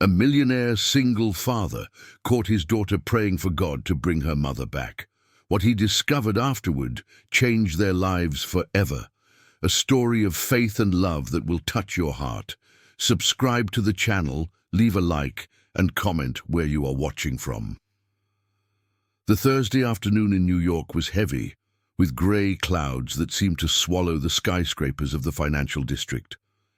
A millionaire single father caught his daughter praying for God to bring her mother back. What he discovered afterward changed their lives forever. A story of faith and love that will touch your heart. Subscribe to the channel, leave a like, and comment where you are watching from. The Thursday afternoon in New York was heavy, with grey clouds that seemed to swallow the skyscrapers of the financial district.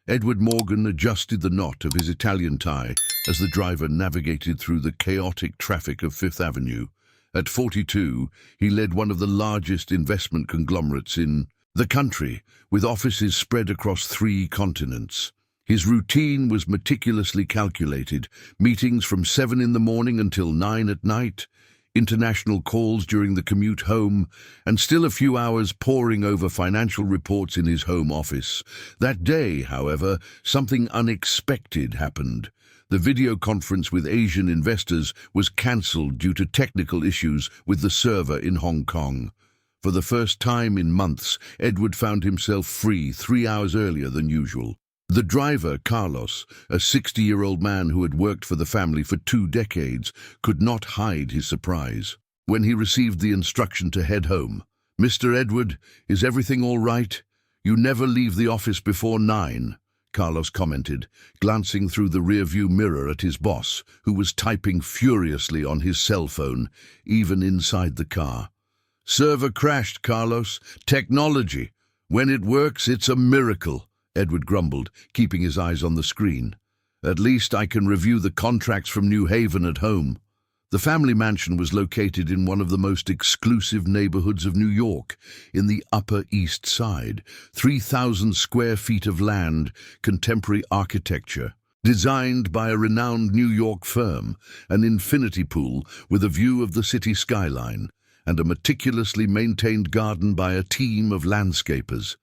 Edward Morgan adjusted the knot of his Italian tie as the driver navigated through the chaotic traffic of Fifth Avenue. At 42, he led one of the largest investment conglomerates in the country, with offices spread across 3 continents. His routine was meticulously calculated: meetings from 7 in the morning until 9 at night, international calls during the commute home, and still a few hours poring over financial reports in his home office. That day, however, something unexpected happened. The video conference with Asian investors was cancelled due to technical issues with the server in Hong Kong. For the first time in months, Edward found himself free 3 hours earlier than usual. The driver, Carlos, a 60-year-old man who had worked for the family for 2 decades, could not hide his surprise when he received the instruction to head home. "Mr. Edward, is everything all right? You never leave the office before 9, Carlos commented, glancing through the rearview mirror at his boss, who was typing furiously on his cell phone, even inside the car. "Server crashed, Carlos. Technology. When it works, it's a miracle," Edward grumbled, keeping his eyes on the screen. "At least I can review the contracts from New Haven at home." The family mansion was located in one of the most exclusive neighborhoods of New York, in the Upper East Side. 3,000 square feet of land, contemporary architecture, designed by a renowned New York firm, an infinity pool with a view of the city skyline, and a meticulously maintained garden by a team of landscapers.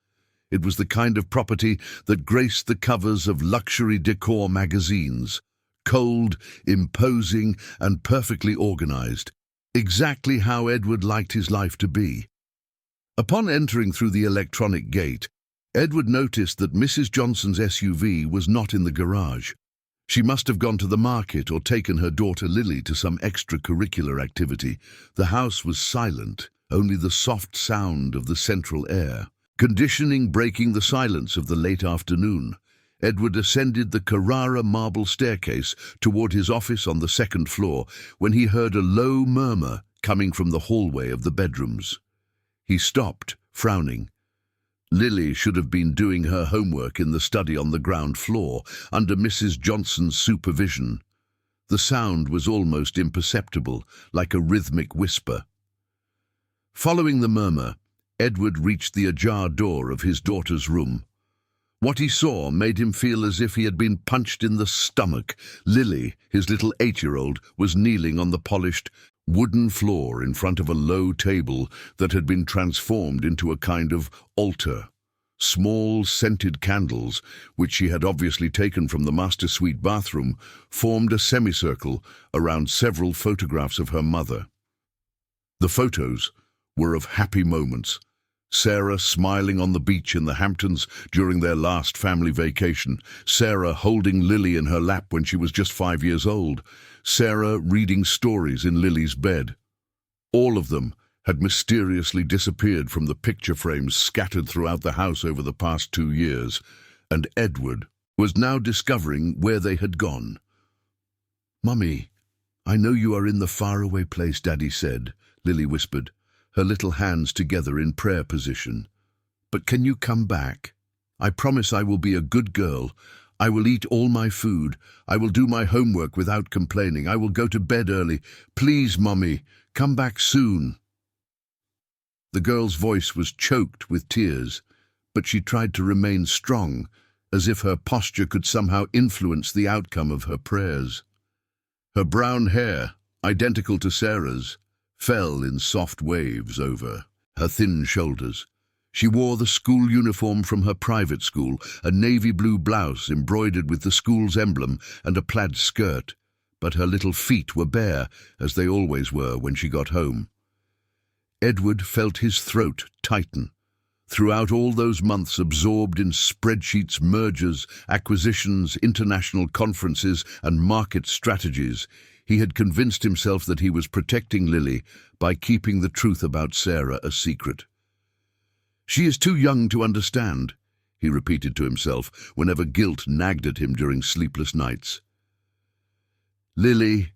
It was the kind of property that graced the covers of luxury decor magazines. Cold, imposing, and perfectly organized. Exactly how Edward liked his life to be. Upon entering through the electronic gate, Edward noticed that Mrs. Johnson's SUV was not in the garage. She must have gone to the market or taken her daughter Lily to some extracurricular activity. The house was silent, only the soft sound of the central air. Conditioning breaking the silence of the late afternoon, Edward ascended the Carrara marble staircase toward his office on the 2nd floor when he heard a low murmur coming from the hallway of the bedrooms. He stopped, frowning. Lily should have been doing her homework in the study on the ground floor, under Mrs. Johnson's supervision. The sound was almost imperceptible, like a rhythmic whisper. Following the murmur, Edward reached the ajar door of his daughter's room. What he saw made him feel as if he had been punched in the stomach. Lily, his little 8-year-old, was kneeling on the polished wooden floor in front of a low table that had been transformed into a kind of altar. Small, scented candles, which she had obviously taken from the master suite bathroom, formed a semicircle around several photographs of her mother. The photos were of happy moments. Sarah smiling on the beach in the Hamptons during their last family vacation, Sarah holding Lily in her lap when she was just 5 years old, Sarah reading stories in Lily's bed. All of them had mysteriously disappeared from the picture frames scattered throughout the house over the past 2 years, and Edward was now discovering where they had gone. "Mummy, I know you are in the faraway place Daddy said," Lily whispered, her little hands together in prayer position. "But can you come back? I promise I will be a good girl. I will eat all my food. I will do my homework without complaining. I will go to bed early. Please, Mummy, come back soon." The girl's voice was choked with tears, but she tried to remain strong, as if her posture could somehow influence the outcome of her prayers. Her brown hair, identical to Sarah's, fell in soft waves over her thin shoulders. She wore the school uniform from her private school, a navy blue blouse embroidered with the school's emblem and a plaid skirt, but her little feet were bare, as they always were when she got home. Edward felt his throat tighten. Throughout all those months absorbed in spreadsheets, mergers, acquisitions, international conferences, and market strategies, he had convinced himself that he was protecting Lily by keeping the truth about Sarah a secret. "She is too young to understand," he repeated to himself whenever guilt nagged at him during sleepless nights. "Lily,"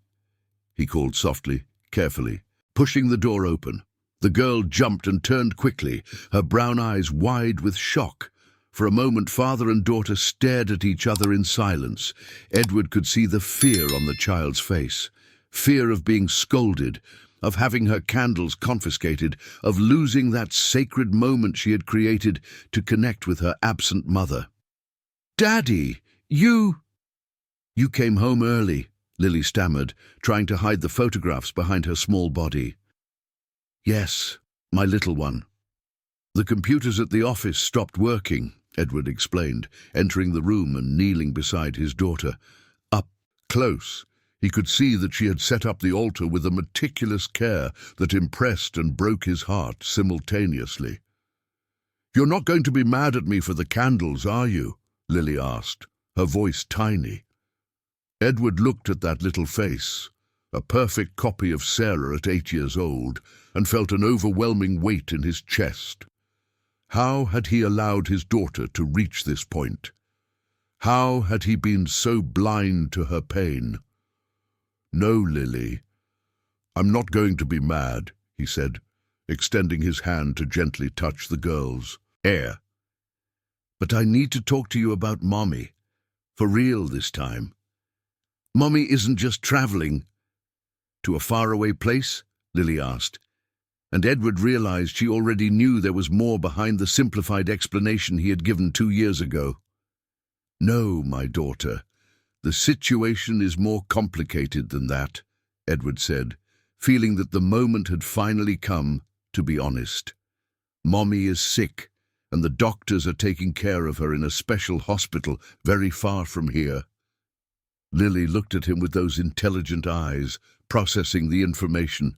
he called softly, carefully, pushing the door open. The girl jumped and turned quickly, her brown eyes wide with shock. For a moment, father and daughter stared at each other in silence. Edward could see the fear on the child's face. Fear of being scolded, of having her candles confiscated, of losing that sacred moment she had created to connect with her absent mother. "Daddy, you came home early," Lily stammered, trying to hide the photographs behind her small body. "Yes, my little one." "The computers at the office stopped working," Edward explained, entering the room and kneeling beside his daughter. Up close, he could see that she had set up the altar with a meticulous care that impressed and broke his heart simultaneously. "You're not going to be mad at me for the candles, are you?" Lily asked, her voice tiny. Edward looked at that little face, a perfect copy of Sarah at 8 years old, and felt an overwhelming weight in his chest. How had he allowed his daughter to reach this point? How had he been so blind to her pain? "No, Lily, I'm not going to be mad," he said, extending his hand to gently touch the girl's hair. "But I need to talk to you about Mommy, for real this time. Mommy isn't just traveling." "To a faraway place?" Lily asked, and Edward realized she already knew there was more behind the simplified explanation he had given 2 years ago. "No, my daughter, the situation is more complicated than that," Edward said, feeling that the moment had finally come to be honest. "Mommy is sick, and the doctors are taking care of her in a special hospital very far from here." Lily looked at him with those intelligent eyes, processing the information.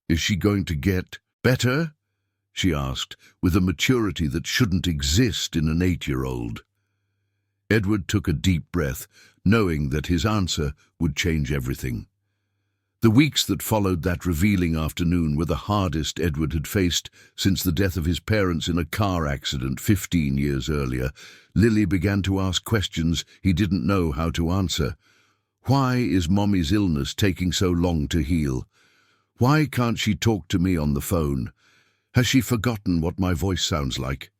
"Is she going to get better?" she asked, with a maturity that shouldn't exist in an 8-year-old. Edward took a deep breath, knowing that his answer would change everything. The weeks that followed that revealing afternoon were the hardest Edward had faced since the death of his parents in a car accident 15 years earlier. Lily began to ask questions he didn't know how to answer. Why is Mommy's illness taking so long to heal? Why can't she talk to me on the phone? Has she forgotten what my voice sounds like?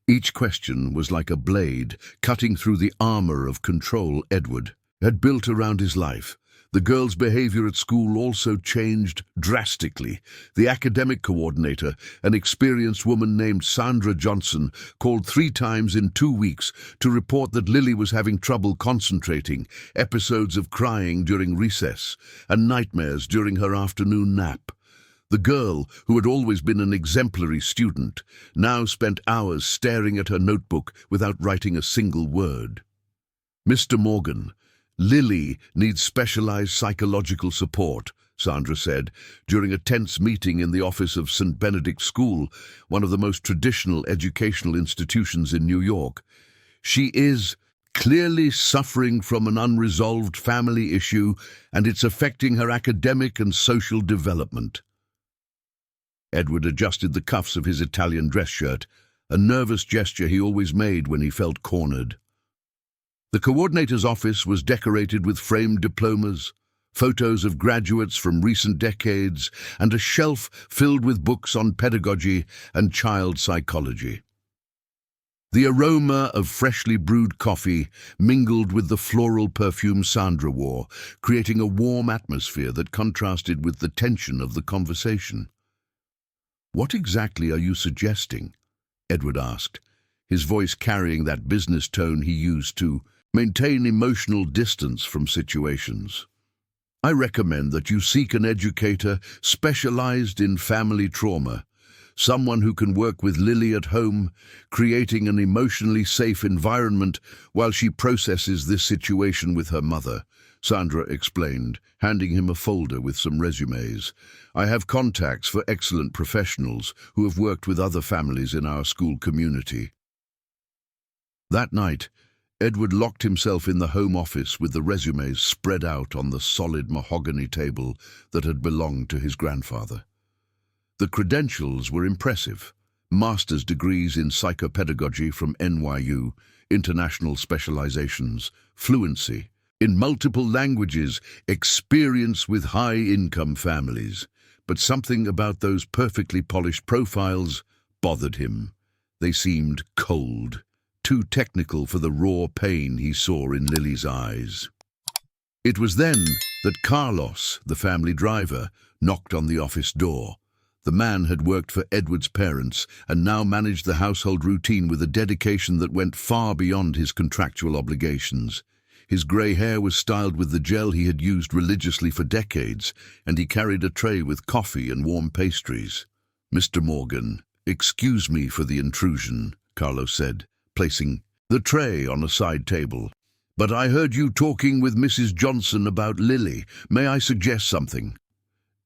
Each question was like a blade cutting through the armor of control Edward had built around his life. The girl's behavior at school also changed drastically. The academic coordinator, an experienced woman named Sandra Johnson, called 3 times in 2 weeks to report that Lily was having trouble concentrating, episodes of crying during recess, and nightmares during her afternoon nap. The girl, who had always been an exemplary student, now spent hours staring at her notebook without writing a single word. "Mr. Morgan, Lily needs specialized psychological support," Sandra said, during a tense meeting in the office of St. Benedict's School, one of the most traditional educational institutions in New York. "She is clearly suffering from an unresolved family issue, and it's affecting her academic and social development." Edward adjusted the cuffs of his Italian dress shirt, a nervous gesture he always made when he felt cornered. The coordinator's office was decorated with framed diplomas, photos of graduates from recent decades, and a shelf filled with books on pedagogy and child psychology. The aroma of freshly brewed coffee mingled with the floral perfume Sandra wore, creating a warm atmosphere that contrasted with the tension of the conversation. "What exactly are you suggesting?" Edward asked, his voice carrying that business tone he used to maintain emotional distance from situations. "I recommend that you seek an educator specialized in family trauma, someone who can work with Lily at home, creating an emotionally safe environment while she processes this situation with her mother," Sandra explained, handing him a folder with some resumes. "I have contacts for excellent professionals who have worked with other families in our school community." That night, Edward locked himself in the home office with the resumes spread out on the solid mahogany table that had belonged to his grandfather. The credentials were impressive. Master's degrees in psychopedagogy from NYU, international specializations, fluency in multiple languages, experience with high-income families. But something about those perfectly polished profiles bothered him. They seemed cold, too technical for the raw pain he saw in Lily's eyes. It was then that Carlos, the family driver, knocked on the office door. The man had worked for Edward's parents and now managed the household routine with a dedication that went far beyond his contractual obligations. His grey hair was styled with the gel he had used religiously for decades, and he carried a tray with coffee and warm pastries. "Mr. Morgan, excuse me for the intrusion," Carlos said, placing the tray on a side table. "But I heard you talking with Mrs. Johnson about Lily. May I suggest something?"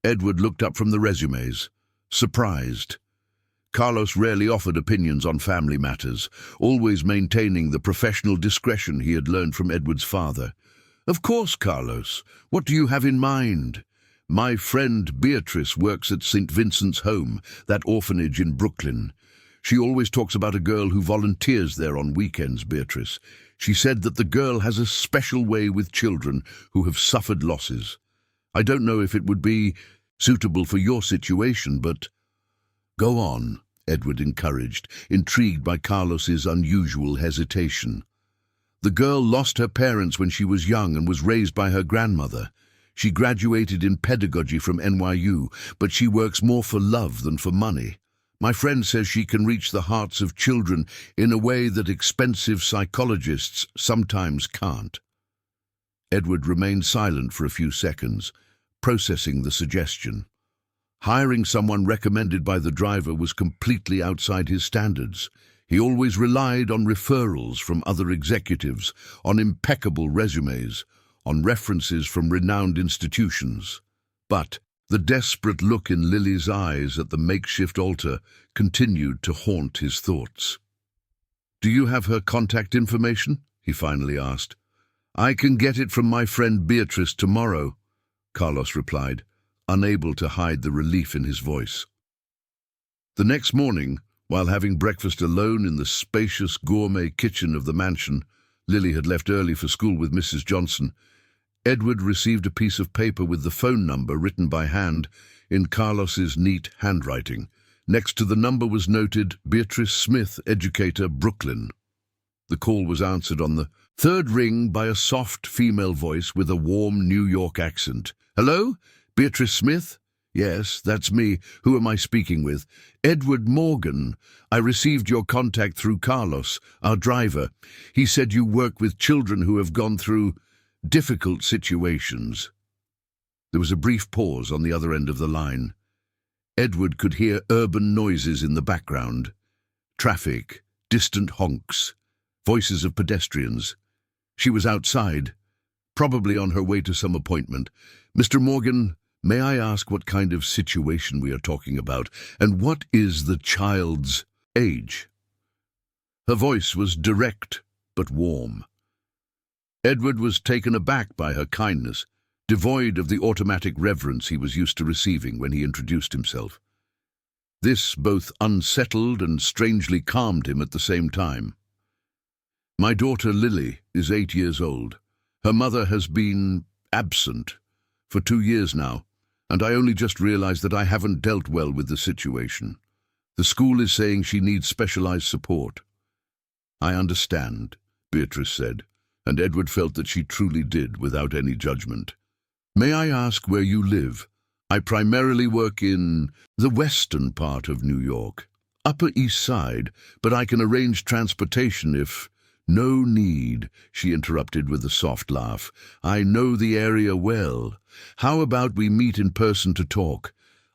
Edward looked up from the resumes, surprised. Carlos rarely offered opinions on family matters, always maintaining the professional discretion he had learned from Edward's father. "Of course, Carlos. What do you have in mind?" "My friend Beatrice works at St. Vincent's Home, that orphanage in Brooklyn. She always talks about a girl who volunteers there on weekends, Beatrice. She said that the girl has a special way with children who have suffered losses. I don't know if it would be suitable for your situation, but—" "Go on," Edward encouraged, intrigued by Carlos's unusual hesitation. "The girl lost her parents when she was young and was raised by her grandmother. She graduated in pedagogy from NYU, but she works more for love than for money. My friend says she can reach the hearts of children in a way that expensive psychologists sometimes can't." Edward remained silent for a few seconds, processing the suggestion. Hiring someone recommended by the driver was completely outside his standards. He always relied on referrals from other executives, on impeccable resumes, on references from renowned institutions. But the desperate look in Lily's eyes at the makeshift altar continued to haunt his thoughts. "Do you have her contact information?" he finally asked. "I can get it from my friend Beatrice tomorrow," Carlos replied, unable to hide the relief in his voice. The next morning, while having breakfast alone in the spacious gourmet kitchen of the mansion, Lily had left early for school with Mrs. Johnson, Edward received a piece of paper with the phone number written by hand in Carlos's neat handwriting. Next to the number was noted, "Beatrice Smith, educator, Brooklyn." The call was answered on the third ring by a soft female voice with a warm New York accent. "Hello? Beatrice Smith?" "Yes, that's me. Who am I speaking with?" "Edward Morgan. I received your contact through Carlos, our driver. He said you work with children who have gone through difficult situations." There was a brief pause on the other end of the line. Edward could hear urban noises in the background. Traffic, distant honks, voices of pedestrians. She was outside, probably on her way to some appointment. "Mr. Morgan, may I ask what kind of situation we are talking about, and what is the child's age?" Her voice was direct but warm. Edward was taken aback by her kindness, devoid of the automatic reverence he was used to receiving when he introduced himself. This both unsettled and strangely calmed him at the same time. "My daughter Lily is 8 years old. Her mother has been absent for 2 years now, and I only just realized that I haven't dealt well with the situation. The school is saying she needs specialized support." "I understand," Beatrice said, and Edward felt that she truly did, without any judgment. "May I ask where you live?" "I primarily work in the western part of New York, Upper East Side, but I can arrange transportation if—" "No need," she interrupted with a soft laugh. "I know the area well. How about we meet in person to talk?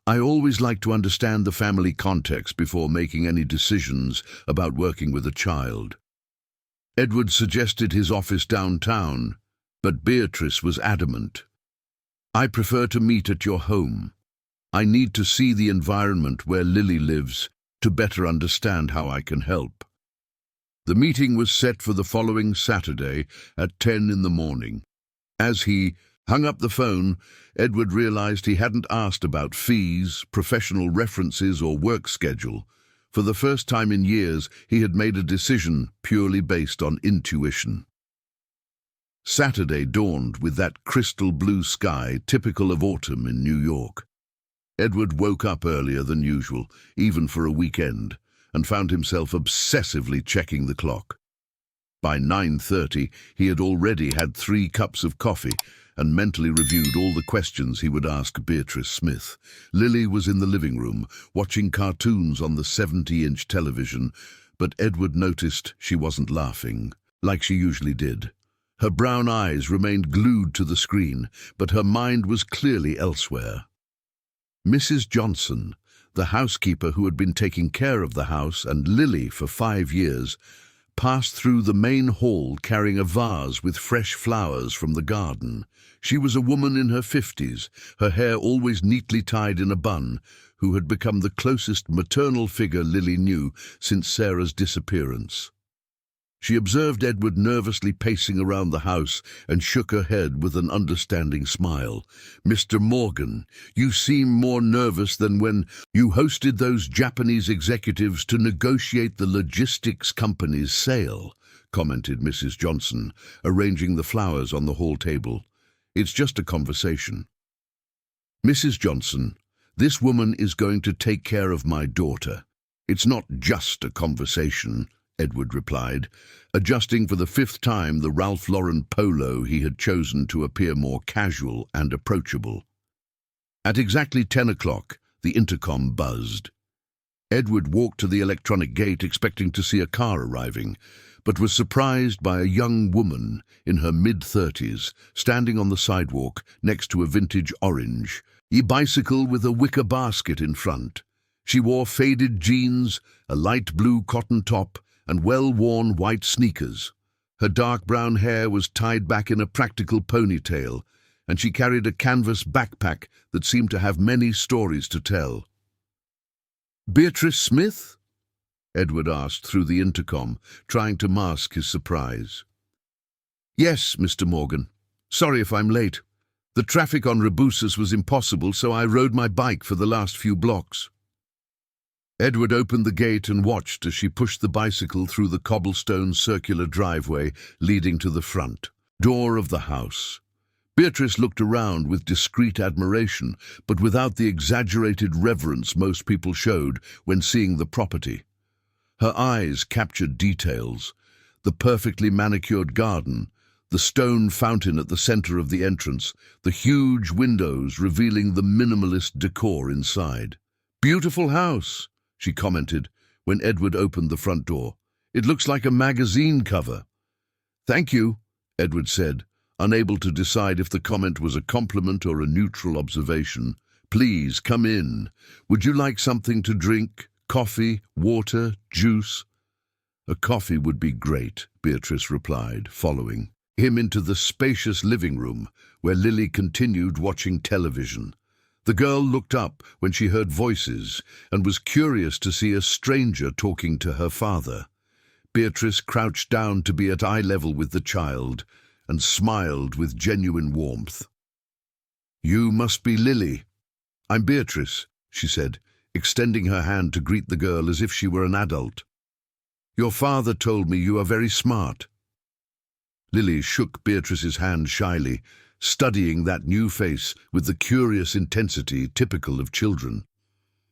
I always like to understand the family context before making any decisions about working with a child." Edward suggested his office downtown, But Beatrice was adamant. "I prefer to meet at your home. I need to see the environment where Lily lives to better understand how I can help." The meeting was set for the following Saturday at 10 in the morning. As he hung up the phone, Edward realized he hadn't asked about fees, professional references, or work schedule. For the first time in years, he had made a decision purely based on intuition. Saturday dawned with that crystal blue sky typical of autumn in New York. Edward woke up earlier than usual, even for a weekend, and found himself obsessively checking the clock. By 9:30, he had already had 3 cups of coffee and mentally reviewed all the questions he would ask Beatrice Smith. Lily was in the living room, watching cartoons on the 70-inch television, but Edward noticed she wasn't laughing, like she usually did. Her brown eyes remained glued to the screen, but her mind was clearly elsewhere. Mrs. Johnson, the housekeeper who had been taking care of the house and Lily for 5 years, passed through the main hall carrying a vase with fresh flowers from the garden. She was a woman in her 50s, her hair always neatly tied in a bun, who had become the closest maternal figure Lily knew since Sarah's disappearance. She observed Edward nervously pacing around the house and shook her head with an understanding smile. "Mr. Morgan, you seem more nervous than when you hosted those Japanese executives to negotiate the logistics company's sale," commented Mrs. Johnson, arranging the flowers on the hall table. "It's just a conversation." "Mrs. Johnson, this woman is going to take care of my daughter. It's not just a conversation," Edward replied, adjusting for the 5th time the Ralph Lauren polo he had chosen to appear more casual and approachable. At exactly 10 o'clock, the intercom buzzed. Edward walked to the electronic gate expecting to see a car arriving, but was surprised by a young woman in her mid-30s standing on the sidewalk next to a vintage orange e-bicycle with a wicker basket in front. She wore faded jeans, a light blue cotton top, and well-worn white sneakers. Her dark brown hair was tied back in a practical ponytail, and she carried a canvas backpack that seemed to have many stories to tell. "Beatrice Smith?" Edward asked through the intercom, trying to mask his surprise. "Yes, Mr. Morgan. Sorry if I'm late. The traffic on Rebusas was impossible, so I rode my bike for the last few blocks." Edward opened the gate and watched as she pushed the bicycle through the cobblestone circular driveway leading to the front door of the house. Beatrice looked around with discreet admiration, but without the exaggerated reverence most people showed when seeing the property. Her eyes captured details: the perfectly manicured garden, the stone fountain at the center of the entrance, the huge windows revealing the minimalist decor inside. "Beautiful house," she commented when Edward opened the front door. "It looks like a magazine cover." "Thank you," Edward said, unable to decide if the comment was a compliment or a neutral observation. "Please, come in. Would you like something to drink? Coffee, water, juice?" "A coffee would be great," Beatrice replied, following him into the spacious living room, where Lily continued watching television. The girl looked up when she heard voices and was curious to see a stranger talking to her father. Beatrice crouched down to be at eye level with the child and smiled with genuine warmth. "You must be Lily." "I'm Beatrice," she said, extending her hand to greet the girl as if she were an adult. "Your father told me you are very smart." Lily shook Beatrice's hand shyly, studying that new face with the curious intensity typical of children.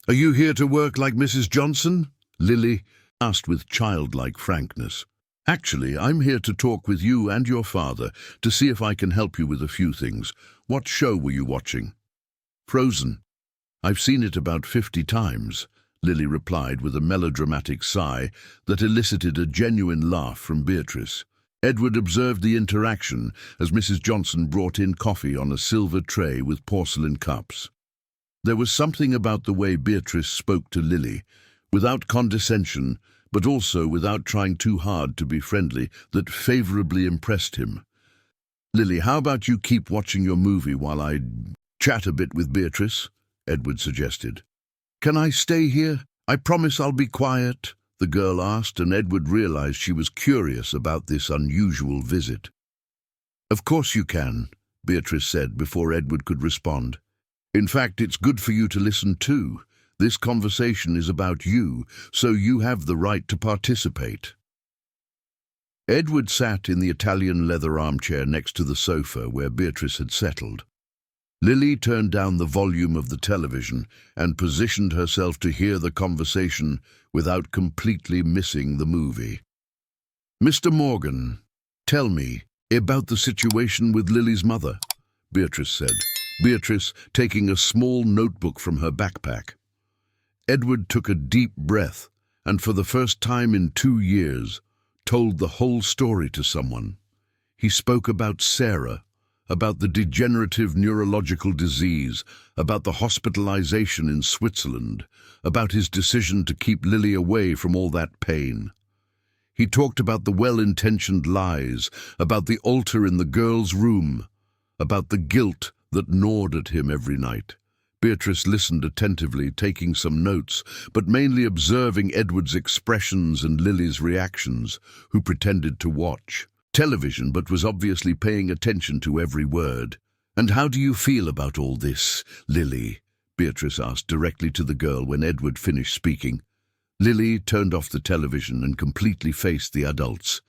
"Are you here to work like Mrs. Johnson?" Lily asked with childlike frankness. "Actually, I'm here to talk with you and your father to see if I can help you with a few things. What show were you watching?" "Frozen. I've seen it about 50 times, Lily replied with a melodramatic sigh that elicited a genuine laugh from Beatrice. Edward observed the interaction as Mrs. Johnson brought in coffee on a silver tray with porcelain cups. There was something about the way Beatrice spoke to Lily, without condescension, but also without trying too hard to be friendly, that favorably impressed him. "Lily, how about you keep watching your movie while I chat a bit with Beatrice?" Edward suggested. "Can I stay here? I promise I'll be quiet," the girl asked, and Edward realized she was curious about this unusual visit. "Of course you can," Beatrice said before Edward could respond. "In fact, it's good for you to listen too. This conversation is about you, so you have the right to participate." Edward sat in the Italian leather armchair next to the sofa where Beatrice had settled. Lily turned down the volume of the television and positioned herself to hear the conversation without completely missing the movie. "Mr. Morgan, tell me about the situation with Lily's mother," Beatrice said, Beatrice taking a small notebook from her backpack. Edward took a deep breath and, for the first time in 2 years, told the whole story to someone. He spoke about Sarah, about the degenerative neurological disease, about the hospitalization in Switzerland, about his decision to keep Lily away from all that pain. He talked about the well-intentioned lies, about the altar in the girl's room, about the guilt that gnawed at him every night. Beatrice listened attentively, taking some notes, but mainly observing Edward's expressions and Lily's reactions, who pretended to watch television but was obviously paying attention to every word. "And how do you feel about all this, Lily?" Beatrice asked directly to the girl when Edward finished speaking. Lily turned off the television and completely faced the adults.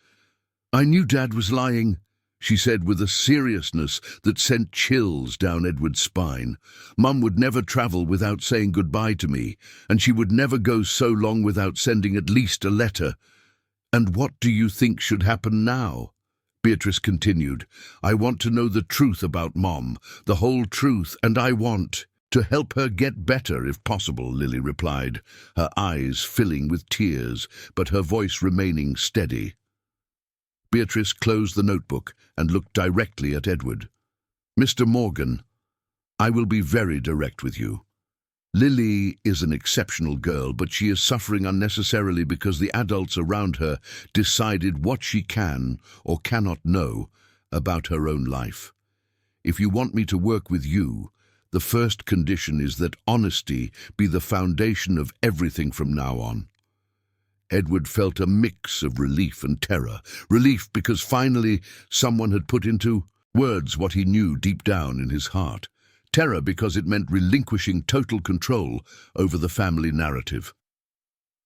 "I knew Dad was lying," she said with a seriousness that sent chills down Edward's spine. "Mum would never travel without saying goodbye to me, and she would never go so long without sending at least a letter. And what do you think should happen now?" Beatrice continued. "I want to know the truth about Mom, the whole truth, and I want to help her get better if possible," Lily replied, her eyes filling with tears, but her voice remaining steady. Beatrice closed the notebook and looked directly at Edward. "Mr. Morgan, I will be very direct with you. Lily is an exceptional girl, but she is suffering unnecessarily because the adults around her decided what she can or cannot know about her own life. If you want me to work with you, the first condition is that honesty be the foundation of everything from now on." Edward felt a mix of relief and terror. Relief because finally someone had put into words what he knew deep down in his heart. Terror because it meant relinquishing total control over the family narrative.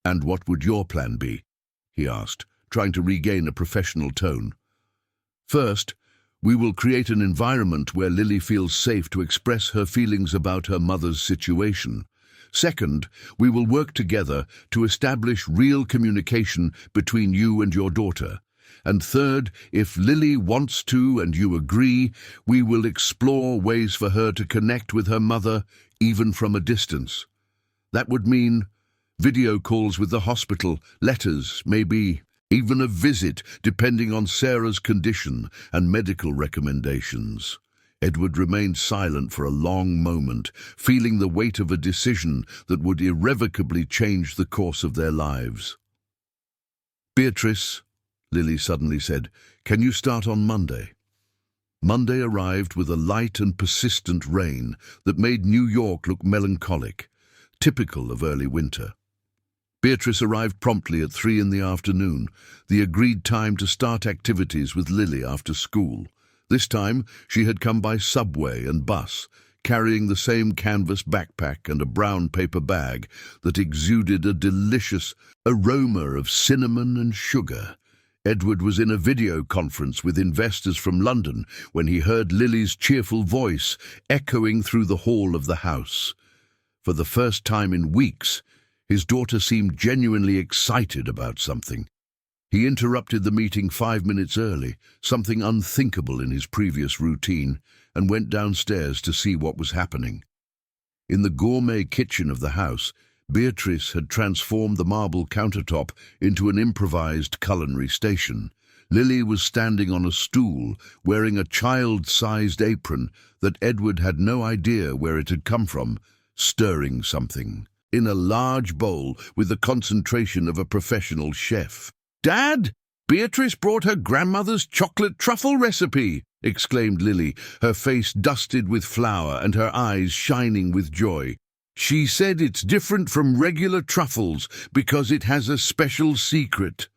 "And what would your plan be?" he asked, trying to regain a professional tone. "First, we will create an environment where Lily feels safe to express her feelings about her mother's situation. Second, we will work together to establish real communication between you and your daughter. And third, if Lily wants to and you agree, we will explore ways for her to connect with her mother, even from a distance. That would mean video calls with the hospital, letters, maybe even a visit, depending on Sarah's condition and medical recommendations." Edward remained silent for a long moment, feeling the weight of a decision that would irrevocably change the course of their lives. "Beatrice," Lily suddenly said, "can you start on Monday?" Monday arrived with a light and persistent rain that made New York look melancholic, typical of early winter. Beatrice arrived promptly at 3 in the afternoon, the agreed time to start activities with Lily after school. This time, she had come by subway and bus, carrying the same canvas backpack and a brown paper bag that exuded a delicious aroma of cinnamon and sugar. Edward was in a video conference with investors from London when he heard Lily's cheerful voice echoing through the hall of the house. For the first time in weeks, his daughter seemed genuinely excited about something. He interrupted the meeting 5 minutes early, something unthinkable in his previous routine, and went downstairs to see what was happening. In the gourmet kitchen of the house, Beatrice had transformed the marble countertop into an improvised culinary station. Lily was standing on a stool, wearing a child-sized apron that Edward had no idea where it had come from, stirring something in a large bowl with the concentration of a professional chef. "Dad!" "Beatrice brought her grandmother's chocolate truffle recipe," exclaimed Lily, her face dusted with flour and her eyes shining with joy. "She said it's different from regular truffles because it has a special secret."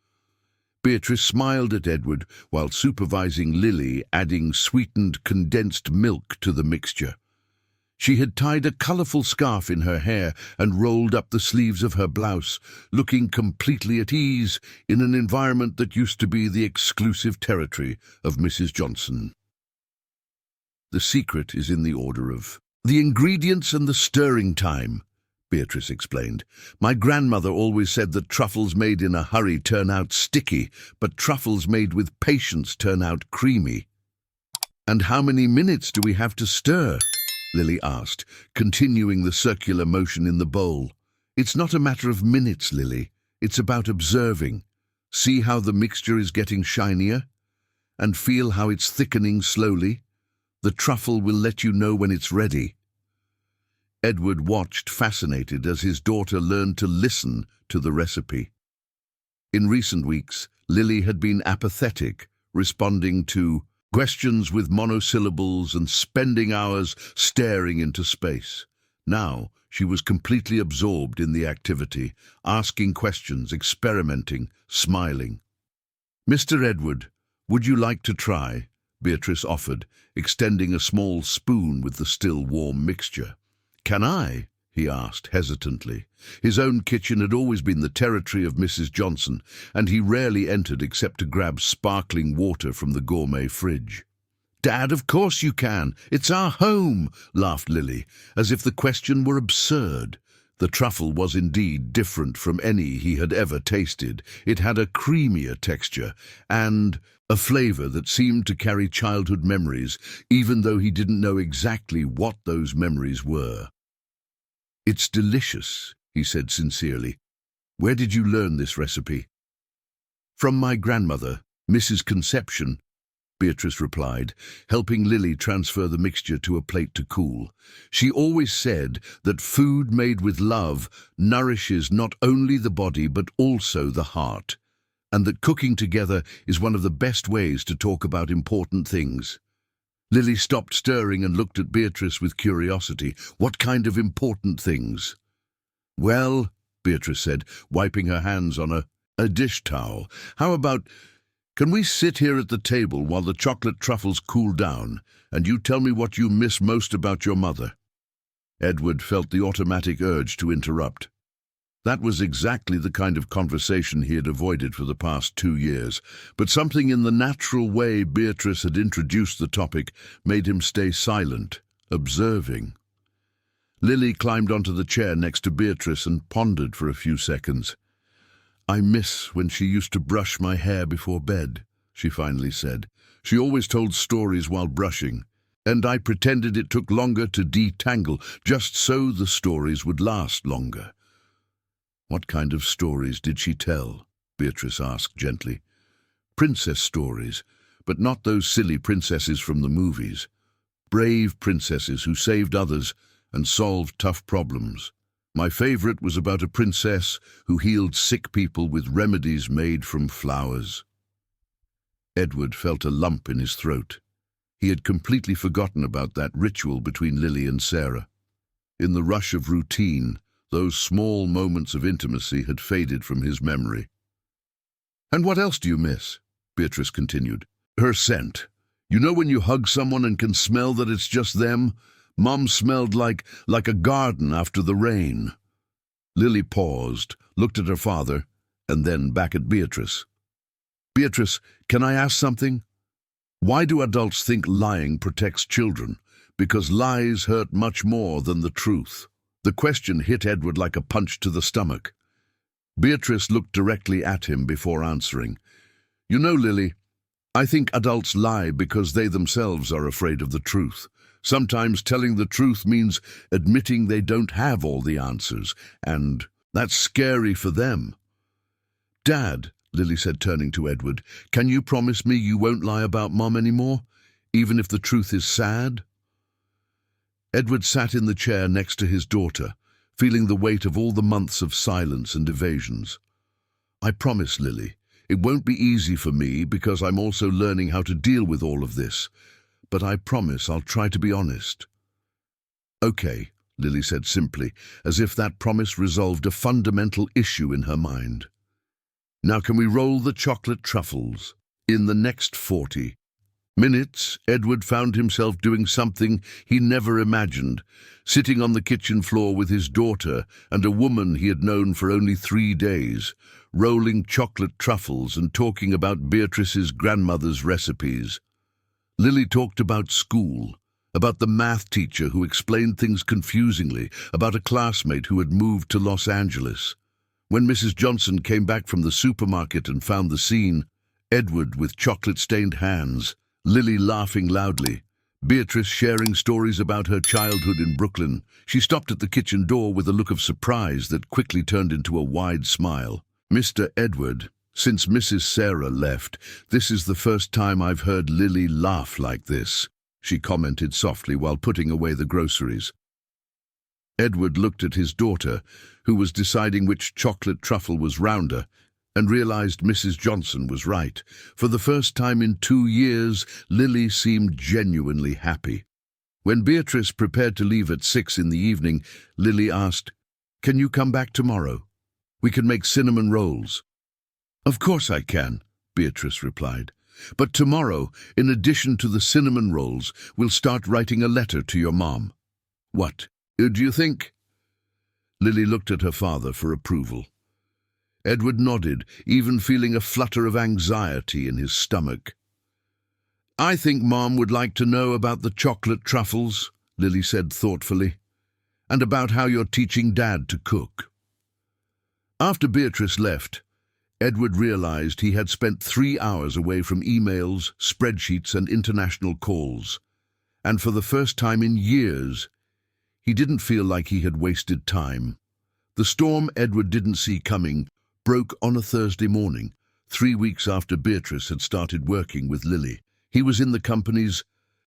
Beatrice smiled at Edward while supervising Lily, adding sweetened condensed milk to the mixture. She had tied a colourful scarf in her hair and rolled up the sleeves of her blouse, looking completely at ease in an environment that used to be the exclusive territory of Mrs. Johnson. "The secret is in the order of the ingredients and the stirring time," Beatrice explained. "My grandmother always said that truffles made in a hurry turn out sticky, but truffles made with patience turn out creamy." "And how many minutes do we have to stir?" Lily asked, continuing the circular motion in the bowl. "It's not a matter of minutes, Lily. It's about observing. See how the mixture is getting shinier? And feel how it's thickening slowly? The truffle will let you know when it's ready." Edward watched, fascinated, as his daughter learned to listen to the recipe. In recent weeks, Lily had been apathetic, responding to questions with monosyllables and spending hours staring into space. Now, she was completely absorbed in the activity, asking questions, experimenting, smiling. "Mr. Edward, would you like to try?" Beatrice offered, extending a small spoon with the still warm mixture. "Can I?" he asked hesitantly. His own kitchen had always been the territory of Mrs. Johnson, and he rarely entered except to grab sparkling water from the gourmet fridge. "Dad, of course you can. It's our home," laughed Lily, as if the question were absurd. The truffle was indeed different from any he had ever tasted. It had a creamier texture and a flavor that seemed to carry childhood memories, even though he didn't know exactly what those memories were. "It's delicious," he said sincerely. "Where did you learn this recipe?" "From my grandmother, Mrs. Conception," Beatrice replied, helping Lily transfer the mixture to a plate to cool. "She always said that food made with love nourishes not only the body but also the heart, and that cooking together is one of the best ways to talk about important things." Lily stopped stirring and looked at Beatrice with curiosity. "What kind of important things?" "Well," Beatrice said, wiping her hands on a dish towel, can we sit here at the table while the chocolate truffles cool down, and you tell me what you miss most about your mother?" Edward felt the automatic urge to interrupt. That was exactly the kind of conversation he had avoided for the past 2 years, but something in the natural way Beatrice had introduced the topic made him stay silent, observing. Lily climbed onto the chair next to Beatrice and pondered for a few seconds. "I miss when she used to brush my hair before bed," she finally said. "She always told stories while brushing, and I pretended it took longer to detangle, just so the stories would last longer." "What kind of stories did she tell?" Beatrice asked gently. "Princess stories, but not those silly princesses from the movies. Brave princesses who saved others and solved tough problems. My favorite was about a princess who healed sick people with remedies made from flowers." Edward felt a lump in his throat. He had completely forgotten about that ritual between Lily and Sarah. In the rush of routine, those small moments of intimacy had faded from his memory. "And what else do you miss?" Beatrice continued. "Her scent. You know when you hug someone and can smell that it's just them? Mom smelled like a garden after the rain." Lily paused, looked at her father, and then back at Beatrice. "Beatrice, can I ask something? Why do adults think lying protects children? Because lies hurt much more than the truth." The question hit Edward like a punch to the stomach. Beatrice looked directly at him before answering. "You know, Lily, I think adults lie because they themselves are afraid of the truth. Sometimes telling the truth means admitting they don't have all the answers, and that's scary for them." "Dad," Lily said, turning to Edward, "can you promise me you won't lie about Mom anymore, even if the truth is sad?" Edward sat in the chair next to his daughter, feeling the weight of all the months of silence and evasions. "I promise, Lily. It won't be easy for me because I'm also learning how to deal with all of this, but I promise I'll try to be honest." "Okay," Lily said simply, as if that promise resolved a fundamental issue in her mind. "Now can we roll the chocolate truffles?" In the next 40 minutes, Edward found himself doing something he never imagined, sitting on the kitchen floor with his daughter and a woman he had known for only 3 days, rolling chocolate truffles and talking about Beatrice's grandmother's recipes. Lily talked about school, about the math teacher who explained things confusingly, about a classmate who had moved to Los Angeles. When Mrs. Johnson came back from the supermarket and found the scene, Edward with chocolate-stained hands, Lily laughing loudly, Beatrice sharing stories about her childhood in Brooklyn, she stopped at the kitchen door with a look of surprise that quickly turned into a wide smile. "Mr. Edward, since Mrs. Sarah left, this is the first time I've heard Lily laugh like this," she commented softly while putting away the groceries. Edward looked at his daughter, who was deciding which chocolate truffle was rounder, and realized Mrs. Johnson was right. For the first time in 2 years, Lily seemed genuinely happy. When Beatrice prepared to leave at 6 in the evening, Lily asked, "Can you come back tomorrow? We can make cinnamon rolls." "Of course I can," Beatrice replied. "But tomorrow, in addition to the cinnamon rolls, we'll start writing a letter to your mom." "What do you think?" Lily looked at her father for approval. Edward nodded, even feeling a flutter of anxiety in his stomach. "I think Mom would like to know about the chocolate truffles," Lily said thoughtfully, "and about how you're teaching Dad to cook." After Beatrice left, Edward realized he had spent 3 hours away from emails, spreadsheets, and international calls, and for the first time in years, he didn't feel like he had wasted time. The storm Edward didn't see coming broke on a Thursday morning, 3 weeks after Beatrice had started working with Lily. He was in the company's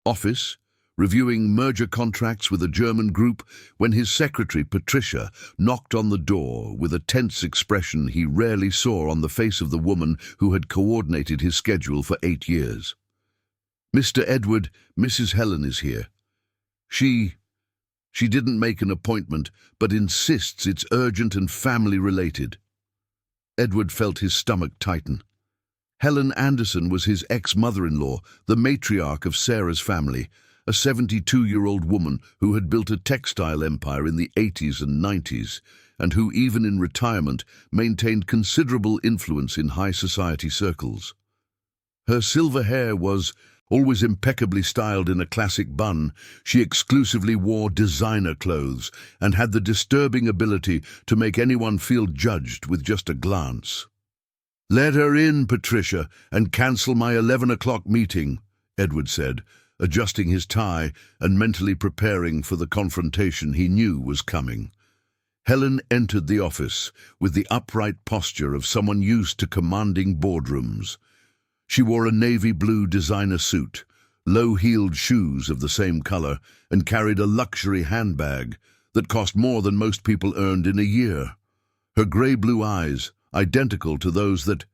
office, reviewing merger contracts with a German group, when his secretary, Patricia, knocked on the door with a tense expression he rarely saw on the face of the woman who had coordinated his schedule for 8 years. "Mr. Edward, Mrs. Helen is here. She didn't make an appointment, but insists it's urgent and family-related." Edward felt his stomach tighten. Helen Anderson was his ex-mother-in-law, the matriarch of Sarah's family, a 72-year-old woman who had built a textile empire in the 80s and 90s, and who, even in retirement, maintained considerable influence in high society circles. Her silver hair was always impeccably styled in a classic bun. She exclusively wore designer clothes and had the disturbing ability to make anyone feel judged with just a glance. "Let her in, Patricia, and cancel my 11 o'clock meeting," Edward said, adjusting his tie and mentally preparing for the confrontation he knew was coming. Helen entered the office with the upright posture of someone used to commanding boardrooms. She wore a navy blue designer suit, low-heeled shoes of the same color, and carried a luxury handbag that cost more than most people earned in a year. Her grey-blue eyes, identical to those that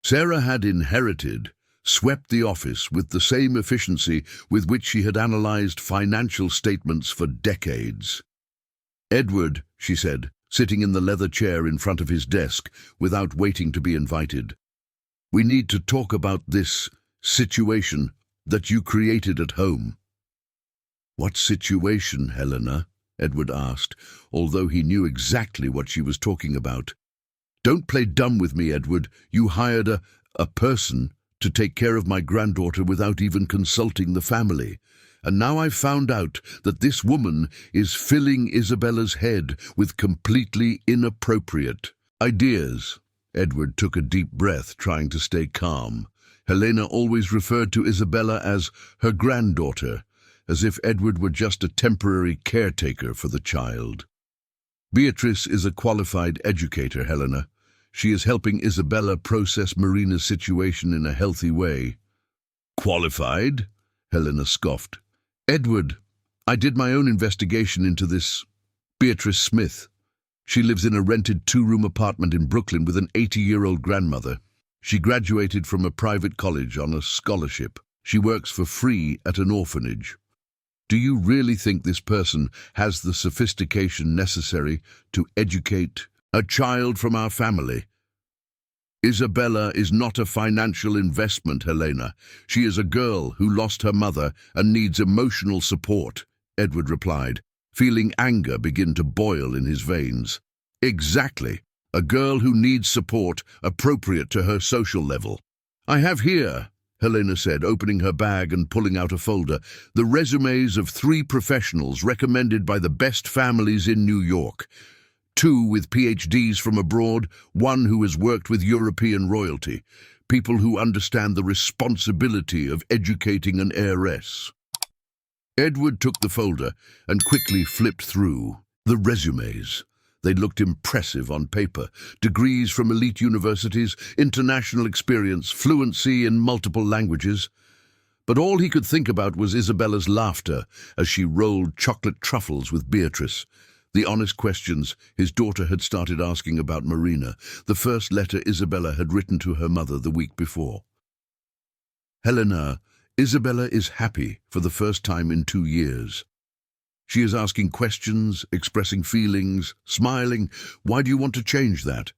Sarah had inherited, swept the office with the same efficiency with which she had analyzed financial statements for decades. "Edward," she said, sitting in the leather chair in front of his desk without waiting to be invited, "we need to talk about this situation that you created at home." "What situation, Helena?" Edward asked, although he knew exactly what she was talking about. "Don't play dumb with me, Edward. You hired a person to take care of my granddaughter without even consulting the family. And now I've found out that this woman is filling Isabella's head with completely inappropriate ideas." Edward took a deep breath, trying to stay calm. Helena always referred to Isabella as her granddaughter, as if Edward were just a temporary caretaker for the child. "Beatrice is a qualified educator, Helena. She is helping Isabella process Marina's situation in a healthy way." "Qualified?" Helena scoffed. "Edward, I did my own investigation into this Beatrice Smith. She lives in a rented 2-room apartment in Brooklyn with an 80-year-old grandmother. She graduated from a private college on a scholarship. She works for free at an orphanage. Do you really think this person has the sophistication necessary to educate a child from our family? Isabella is not a financial investment, Helena. She is a girl who lost her mother and needs emotional support, Edward replied, feeling anger begin to boil in his veins. Exactly. A girl who needs support appropriate to her social level. I have here, Helena said, opening her bag and pulling out a folder, the resumes of 3 professionals recommended by the best families in New York. 2 with PhDs from abroad, 1 who has worked with European royalty, people who understand the responsibility of educating an heiress. Edward took the folder and quickly flipped through the resumes. They looked impressive on paper. Degrees from elite universities, international experience, fluency in multiple languages. But all he could think about was Isabella's laughter as she rolled chocolate truffles with Beatrice. The honest questions his daughter had started asking about Marina, the first letter Isabella had written to her mother the week before. Helena, Isabella is happy for the first time in 2 years. She is asking questions, expressing feelings, smiling. Why do you want to change that?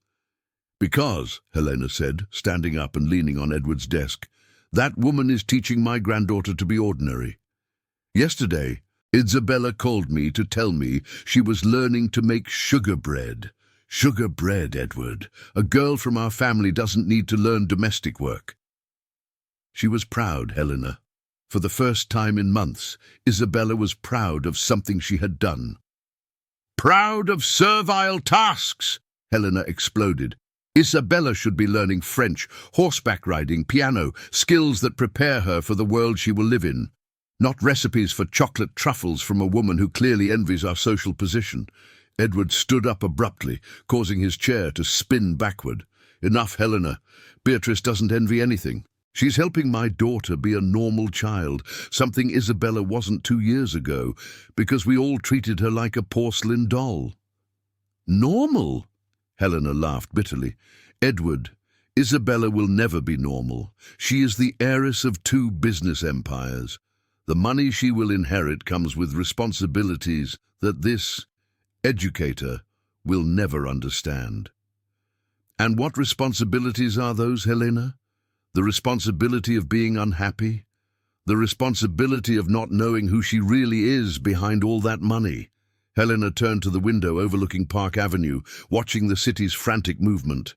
Because, Helena said, standing up and leaning on Edward's desk, that woman is teaching my granddaughter to be ordinary. Yesterday, Isabella called me to tell me she was learning to make sugar bread. Sugar bread, Edward. A girl from our family doesn't need to learn domestic work. She was proud, Helena. For the first time in months, Isabella was proud of something she had done. Proud of servile tasks, Helena exploded. Isabella should be learning French, horseback riding, piano, skills that prepare her for the world she will live in. Not recipes for chocolate truffles from a woman who clearly envies our social position. Edward stood up abruptly, causing his chair to spin backward. Enough, Helena. Beatrice doesn't envy anything. She's helping my daughter be a normal child, something Isabella wasn't 2 years ago, because we all treated her like a porcelain doll. Normal? Helena laughed bitterly. Edward, Isabella will never be normal. She is the heiress of 2 business empires. The money she will inherit comes with responsibilities that this educator will never understand. And what responsibilities are those, Helena? The responsibility of being unhappy? The responsibility of not knowing who she really is behind all that money? Helena turned to the window overlooking Park Avenue, watching the city's frantic movement.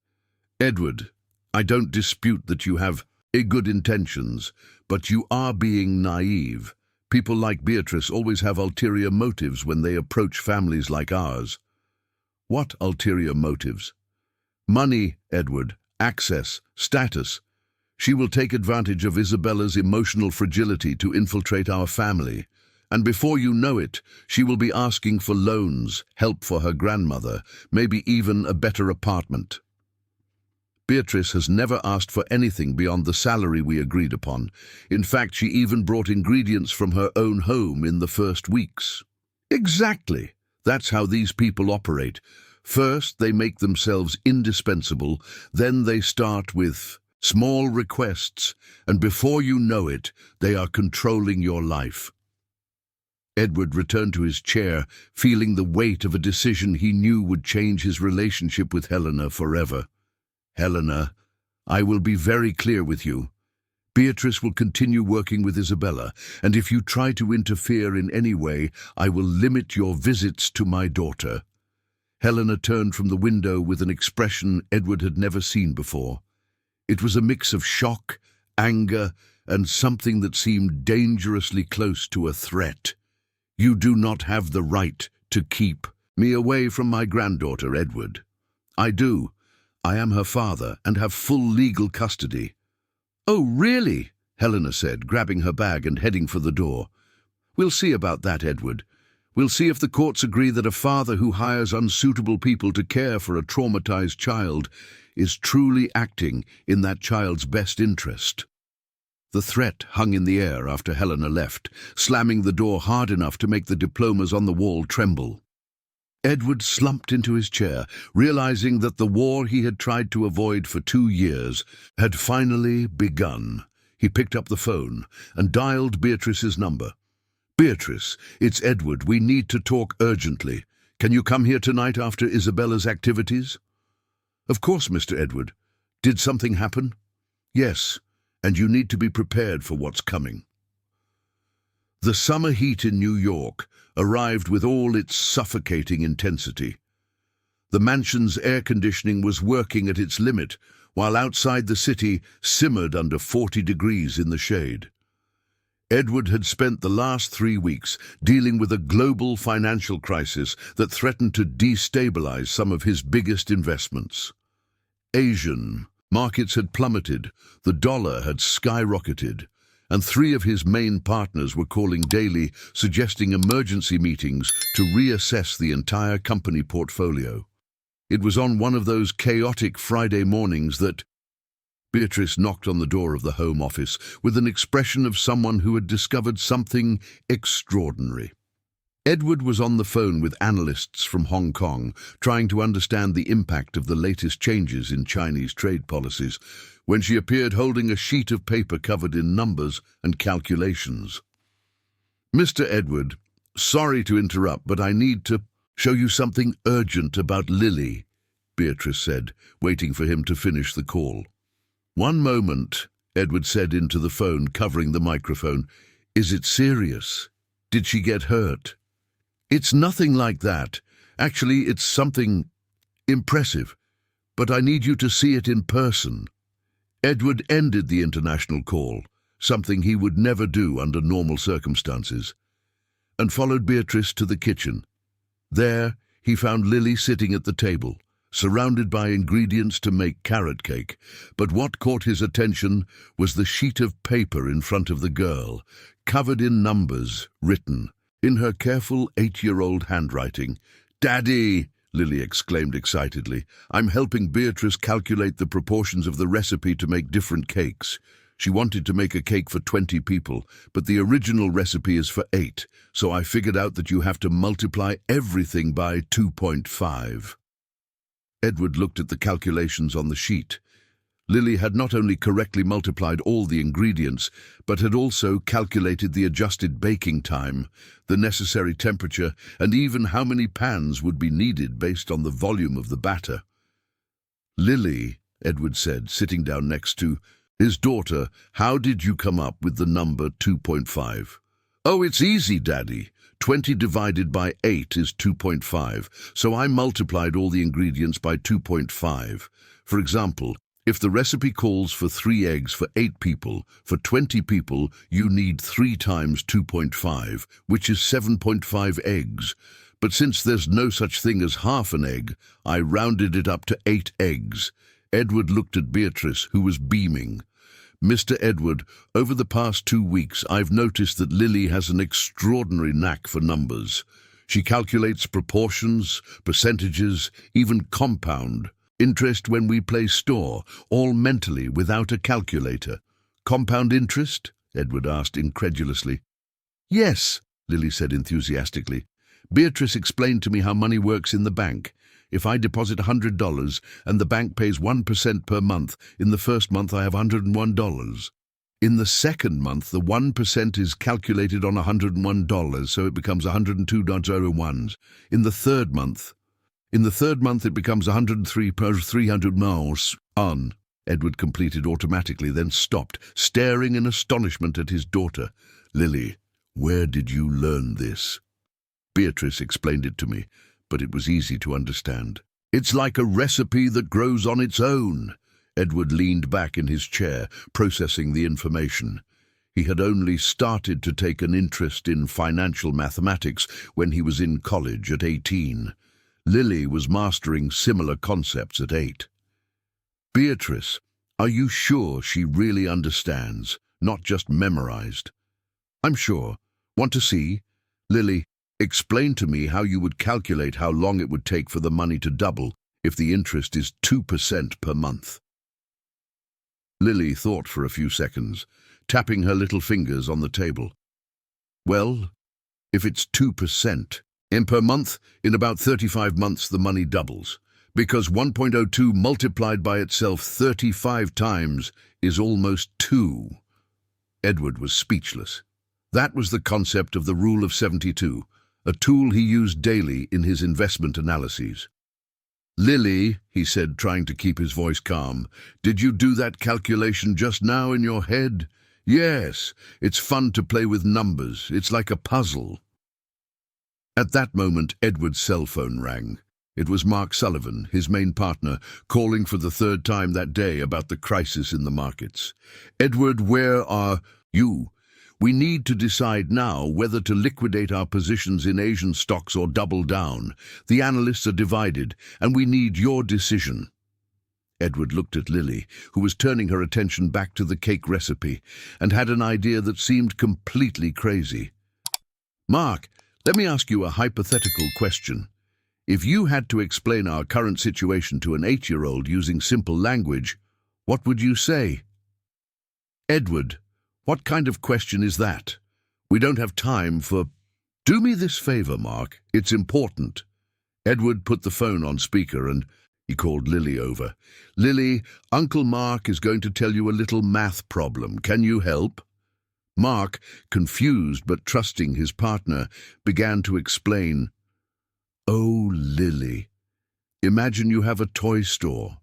Edward, I don't dispute that you have good intentions, but you are being naive. People like Beatrice always have ulterior motives when they approach families like ours. What ulterior motives? Money, Edward, access, status. She will take advantage of Isabella's emotional fragility to infiltrate our family. And before you know it, she will be asking for loans, help for her grandmother, maybe even a better apartment. Beatrice has never asked for anything beyond the salary we agreed upon. In fact, she even brought ingredients from her own home in the first weeks. Exactly. That's how these people operate. First, they make themselves indispensable, then they start with small requests, and before you know it, they are controlling your life. Edward returned to his chair, feeling the weight of a decision he knew would change his relationship with Helena forever. Helena, I will be very clear with you. Beatrice will continue working with Isabella, and if you try to interfere in any way, I will limit your visits to my daughter. Helena turned from the window with an expression Edward had never seen before. It was a mix of shock, anger, and something that seemed dangerously close to a threat. You do not have the right to keep me away from my granddaughter, Edward. I do. I am her father and have full legal custody. Oh, really? Helena said, grabbing her bag and heading for the door. We'll see about that, Edward. We'll see if the courts agree that a father who hires unsuitable people to care for a traumatized child is truly acting in that child's best interest. The threat hung in the air after Helena left, slamming the door hard enough to make the diplomas on the wall tremble. Edward slumped into his chair, realizing that the war he had tried to avoid for 2 years had finally begun. He picked up the phone and dialed Beatrice's number. "Beatrice, it's Edward. We need to talk urgently. Can you come here tonight after Isabella's activities?" "Of course, Mr. Edward. Did something happen?" "Yes, and you need to be prepared for what's coming." The summer heat in New York arrived with all its suffocating intensity. The mansion's air conditioning was working at its limit, while outside the city simmered under 40 degrees in the shade. Edward had spent the last 3 weeks dealing with a global financial crisis that threatened to destabilize some of his biggest investments. Asian markets had plummeted, the dollar had skyrocketed, and 3 of his main partners were calling daily, suggesting emergency meetings to reassess the entire company portfolio. It was on one of those chaotic Friday mornings that Beatrice knocked on the door of the Home Office with an expression of someone who had discovered something extraordinary. Edward was on the phone with analysts from Hong Kong, trying to understand the impact of the latest changes in Chinese trade policies, when she appeared holding a sheet of paper covered in numbers and calculations. "Mr. Edward, sorry to interrupt, but I need to show you something urgent about Lily," Beatrice said, waiting for him to finish the call. "One moment," Edward said into the phone, covering the microphone. "Is it serious? Did she get hurt?" "It's nothing like that. Actually, it's something impressive, but I need you to see it in person." Edward ended the international call, something he would never do under normal circumstances, and followed Beatrice to the kitchen. There, he found Lily sitting at the table, surrounded by ingredients to make carrot cake, but what caught his attention was the sheet of paper in front of the girl, covered in numbers, written in her careful 8-year-old handwriting. "Daddy!" Lily exclaimed excitedly. "I'm helping Beatrice calculate the proportions of the recipe to make different cakes. She wanted to make a cake for 20 people, but the original recipe is for 8, so I figured out that you have to multiply everything by 2.5. Edward looked at the calculations on the sheet. Lily had not only correctly multiplied all the ingredients, but had also calculated the adjusted baking time, the necessary temperature, and even how many pans would be needed based on the volume of the batter. "Lily," Edward said, sitting down next to his daughter, "how did you come up with the number 2.5? "Oh, it's easy, Daddy. 20 divided by 8 is 2.5, so I multiplied all the ingredients by 2.5. For example, if the recipe calls for 3 eggs for 8 people, for 20 people you need 3 times 2.5, which is 7.5 eggs. But since there's no such thing as half an egg, I rounded it up to 8 eggs. Edward looked at Beatrice, who was beaming. "Mr. Edward, over the past 2 weeks I've noticed that Lily has an extraordinary knack for numbers. She calculates proportions, percentages, even compound interest when we play store, all mentally without a calculator." "Compound interest?" Edward asked incredulously. "Yes," Lily said enthusiastically. "Beatrice explained to me how money works in the bank. If I deposit $100 and the bank pays 1% per month, in the first month I have $101. In the second month, the 1% is calculated on $101, so it becomes $102.01. In the third month it becomes 103 plus 300 miles on." Edward completed automatically, then stopped, staring in astonishment at his daughter. "Lily, where did you learn this?" "Beatrice explained it to me, but it was easy to understand." "It's like a recipe that grows on its own." Edward leaned back in his chair, processing the information. He had only started to take an interest in financial mathematics when he was in college at 18. Lily was mastering similar concepts at 8. "Beatrice, are you sure she really understands, not just memorized?" "I'm sure. Want to see?" "Lily, explain to me how you would calculate how long it would take for the money to double if the interest is 2% per month." Lily thought for a few seconds, tapping her little fingers on the table. "Well, if it's 2%, And per month, in about 35 months, the money doubles. Because 1.02 multiplied by itself 35 times is almost 2. Edward was speechless. That was the concept of the Rule of 72, a tool he used daily in his investment analyses. "Lily," he said, trying to keep his voice calm, "did you do that calculation just now in your head?" "Yes, it's fun to play with numbers. It's like a puzzle." At that moment, Edward's cell phone rang. It was Mark Sullivan, his main partner, calling for the third time that day about the crisis in the markets. "Edward, where are you? We need to decide now whether to liquidate our positions in Asian stocks or double down. The analysts are divided, and we need your decision." Edward looked at Lily, who was turning her attention back to the cake recipe, and had an idea that seemed completely crazy. "Mark, let me ask you a hypothetical question. If you had to explain our current situation to an 8-year-old using simple language, what would you say?" "Edward, what kind of question is that? We don't have time for—" "Do me this favor, Mark. It's important." Edward put the phone on speaker and he called Lily over. "Lily, Uncle Mark is going to tell you a little math problem. Can you help?" Mark, confused but trusting his partner, began to explain. "Oh, Lily, imagine you have a toy store.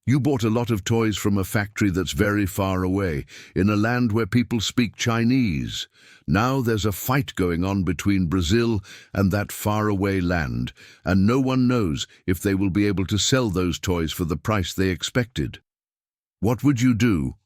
You bought a lot of toys from a factory that's very far away, in a land where people speak Chinese. Now there's a fight going on between Brazil and that faraway land, and no one knows if they will be able to sell those toys for the price they expected. What would you do?"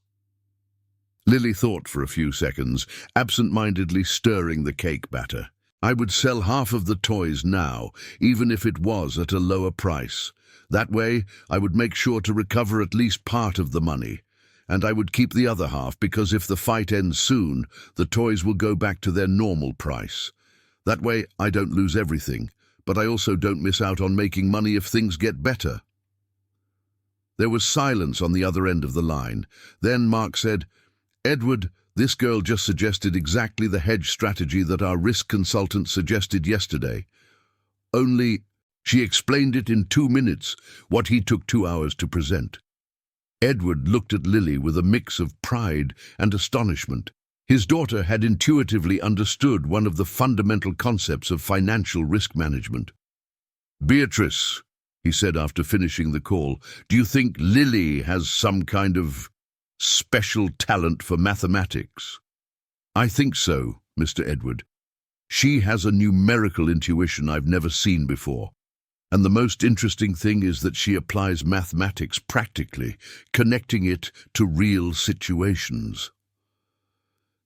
Lily thought for a few seconds, absent-mindedly stirring the cake batter. "I would sell half of the toys now, even if it was at a lower price. That way, I would make sure to recover at least part of the money. And I would keep the other half because if the fight ends soon, the toys will go back to their normal price. That way, I don't lose everything, but I also don't miss out on making money if things get better." There was silence on the other end of the line. Then Mark said, "Edward, this girl just suggested exactly the hedge strategy that our risk consultant suggested yesterday. Only she explained it in 2 minutes, what he took 2 hours to present." Edward looked at Lily with a mix of pride and astonishment. His daughter had intuitively understood one of the fundamental concepts of financial risk management. "Beatrice," he said after finishing the call, "do you think Lily has some kind of special talent for mathematics?" "I think so, Mr. Edward. She has a numerical intuition I've never seen before. And the most interesting thing is that she applies mathematics practically, connecting it to real situations."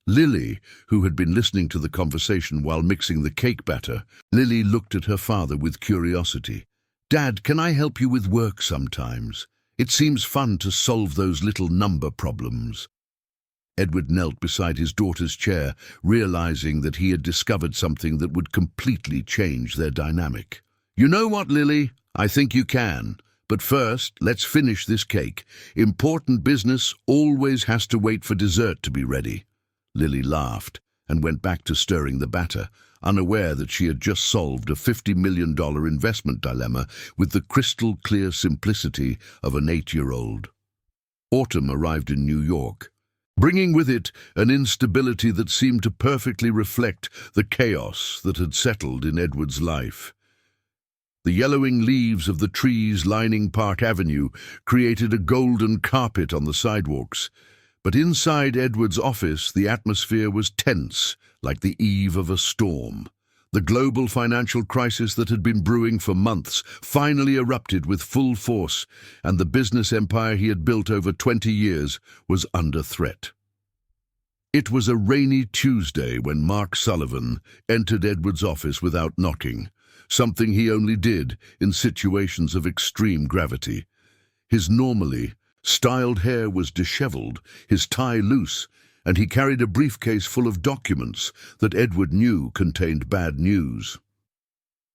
Lily, who had been listening to the conversation while mixing the cake batter, Lily looked at her father with curiosity. "Dad, can I help you with work sometimes? It seems fun to solve those little number problems." Edward knelt beside his daughter's chair, realizing that he had discovered something that would completely change their dynamic. "You know what, Lily? I think you can. But first, let's finish this cake. Important business always has to wait for dessert to be ready." Lily laughed and went back to stirring the batter, unaware that she had just solved a $50 million investment dilemma with the crystal-clear simplicity of an 8-year-old. Autumn arrived in New York, bringing with it an instability that seemed to perfectly reflect the chaos that had settled in Edward's life. The yellowing leaves of the trees lining Park Avenue created a golden carpet on the sidewalks, but inside Edward's office the atmosphere was tense, like the eve of a storm. The global financial crisis that had been brewing for months finally erupted with full force, and the business empire he had built over 20 years was under threat. It was a rainy Tuesday when Mark Sullivan entered Edward's office without knocking, something he only did in situations of extreme gravity. His normally styled hair was disheveled, his tie loose, and he carried a briefcase full of documents that Edward knew contained bad news.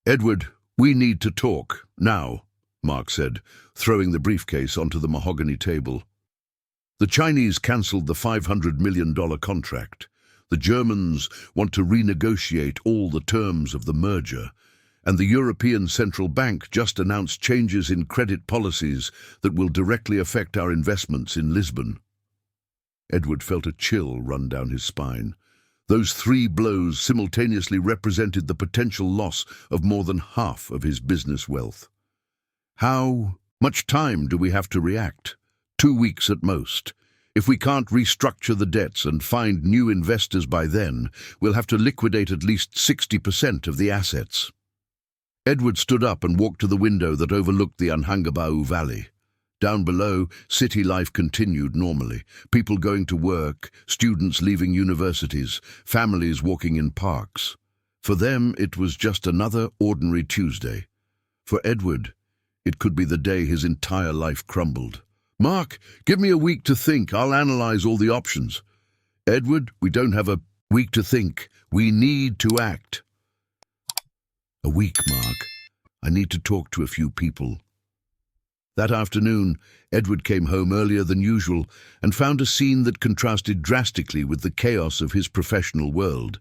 "Edward, we need to talk, now," Mark said, throwing the briefcase onto the mahogany table. "The Chinese cancelled the $500 million contract. The Germans want to renegotiate all the terms of the merger, And the European Central Bank just announced changes in credit policies that will directly affect our investments in Lisbon. Edward felt a chill run down his spine. Those 3 blows simultaneously represented the potential loss of more than half of his business wealth. How much time do we have to react? 2 weeks at most. If we can't restructure the debts and find new investors by then, we'll have to liquidate at least 60% of the assets. Edward stood up and walked to the window that overlooked the Anhangabau Valley. Down below, city life continued normally. People going to work, students leaving universities, families walking in parks. For them, it was just another ordinary Tuesday. For Edward, it could be the day his entire life crumbled. "Mark, give me a week to think. I'll analyze all the options." "Edward, we don't have a week to think. We need to act." "A week, Mark. I need to talk to a few people." That afternoon, Edward came home earlier than usual and found a scene that contrasted drastically with the chaos of his professional world.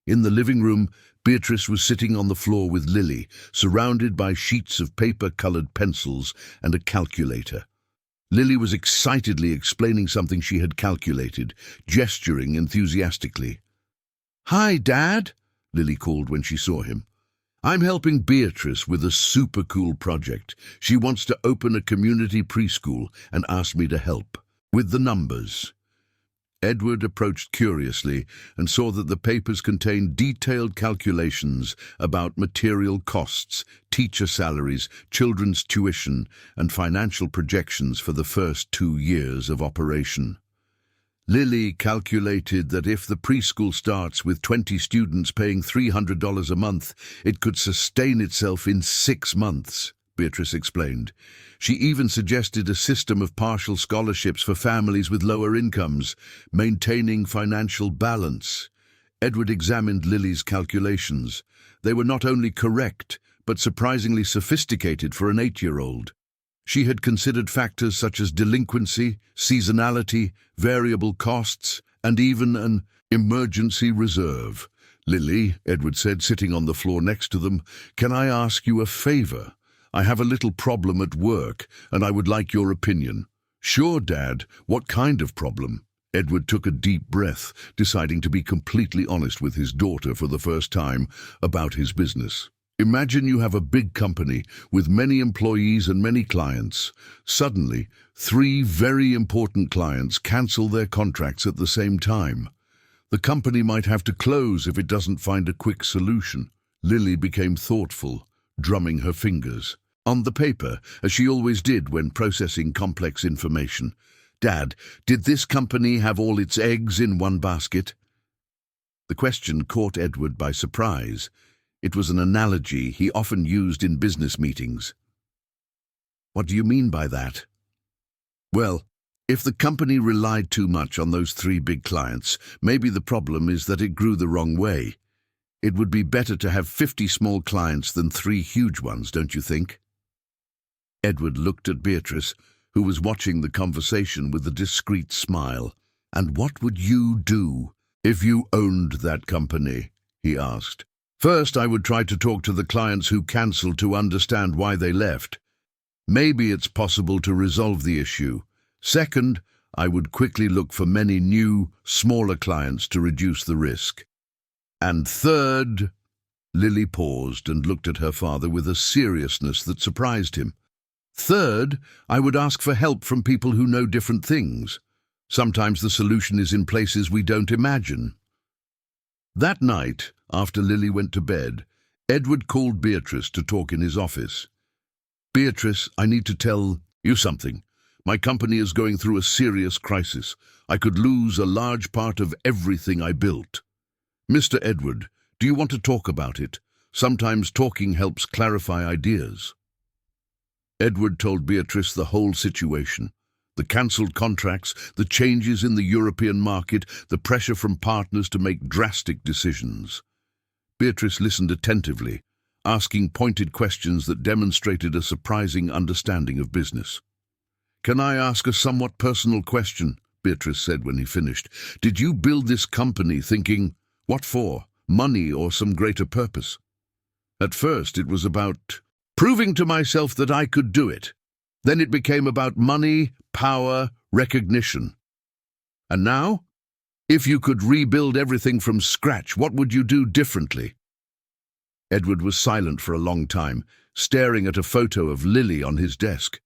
In the living room, Beatrice was sitting on the floor with Lily, surrounded by sheets of paper-colored pencils and a calculator. Lily was excitedly explaining something she had calculated, gesturing enthusiastically. "Hi, Dad," Lily called when she saw him. "I'm helping Beatrice with a super cool project. She wants to open a community preschool and asked me to help with the numbers." Edward approached curiously and saw that the papers contained detailed calculations about material costs, teacher salaries, children's tuition, and financial projections for the first 2 years of operation. Lily calculated that if the preschool starts with 20 students paying $300 a month, it could sustain itself in 6 months, Beatrice explained. She even suggested a system of partial scholarships for families with lower incomes, maintaining financial balance. Edward examined Lily's calculations. They were not only correct, but surprisingly sophisticated for an 8-year-old. She had considered factors such as delinquency, seasonality, variable costs, and even an emergency reserve. "Lily," Edward said, sitting on the floor next to them, "can I ask you a favor? I have a little problem at work, and I would like your opinion." "Sure, Dad. What kind of problem?" Edward took a deep breath, deciding to be completely honest with his daughter for the first time about his business. "Imagine you have a big company with many employees and many clients. Suddenly, 3 very important clients cancel their contracts at the same time. The company might have to close if it doesn't find a quick solution." Lily became thoughtful, drumming her fingers on the paper, as she always did when processing complex information. "Dad, did this company have all its eggs in one basket?" The question caught Edward by surprise. It was an analogy he often used in business meetings. "What do you mean by that?" "Well, if the company relied too much on those 3 big clients, maybe the problem is that it grew the wrong way. It would be better to have 50 small clients than 3 huge ones, don't you think?" Edward looked at Beatrice, who was watching the conversation with a discreet smile. "And what would you do if you owned that company?" he asked. "First, I would try to talk to the clients who cancelled to understand why they left. Maybe it's possible to resolve the issue. Second, I would quickly look for many new, smaller clients to reduce the risk. And third—" Lily paused and looked at her father with a seriousness that surprised him. "Third, I would ask for help from people who know different things. Sometimes the solution is in places we don't imagine." That night, after Lily went to bed, Edward called Beatrice to talk in his office. "Beatrice, I need to tell you something. My company is going through a serious crisis. I could lose a large part of everything I built." "Mr. Edward, do you want to talk about it? Sometimes talking helps clarify ideas." Edward told Beatrice the whole situation. The cancelled contracts, the changes in the European market, the pressure from partners to make drastic decisions. Beatrice listened attentively, asking pointed questions that demonstrated a surprising understanding of business. "Can I ask a somewhat personal question?" Beatrice said when he finished. "Did you build this company thinking, what for? Money or some greater purpose?" At first it was about proving to myself that I could do it. Then it became about money, power, recognition. And now, if you could rebuild everything from scratch, what would you do differently? Edward was silent for a long time, staring at a photo of Lily on his desk.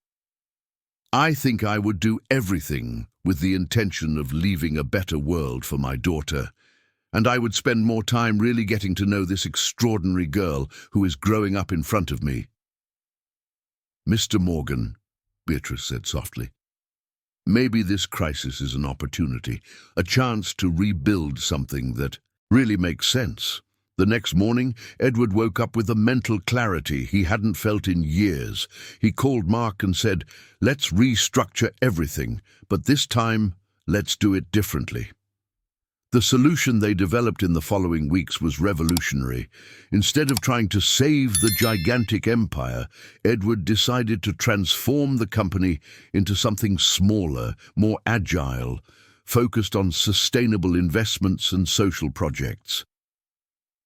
I think I would do everything with the intention of leaving a better world for my daughter, and I would spend more time really getting to know this extraordinary girl who is growing up in front of me. Mr. Morgan, Beatrice said softly, maybe this crisis is an opportunity, a chance to rebuild something that really makes sense. The next morning, Edward woke up with a mental clarity he hadn't felt in years. He called Mark and said, let's restructure everything, but this time, let's do it differently. The solution they developed in the following weeks was revolutionary. Instead of trying to save the gigantic empire, Edward decided to transform the company into something smaller, more agile, focused on sustainable investments and social projects.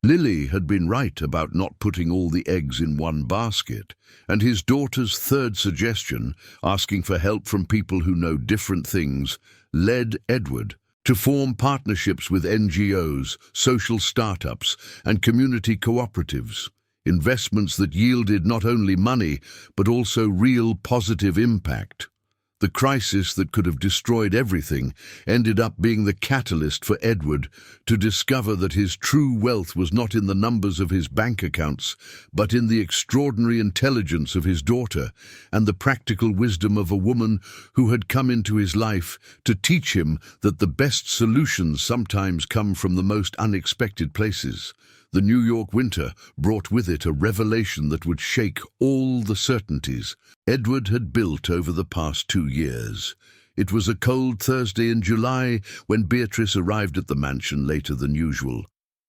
Lily had been right about not putting all the eggs in one basket, and his daughter's third suggestion, asking for help from people who know different things, led Edward to form partnerships with NGOs, social startups, and community cooperatives, investments that yielded not only money, but also real positive impact. The crisis that could have destroyed everything ended up being the catalyst for Edward to discover that his true wealth was not in the numbers of his bank accounts, but in the extraordinary intelligence of his daughter and the practical wisdom of a woman who had come into his life to teach him that the best solutions sometimes come from the most unexpected places. The New York winter brought with it a revelation that would shake all the certainties Edward had built over the past 2 years. It was a cold Thursday in July when Beatrice arrived at the mansion later than usual,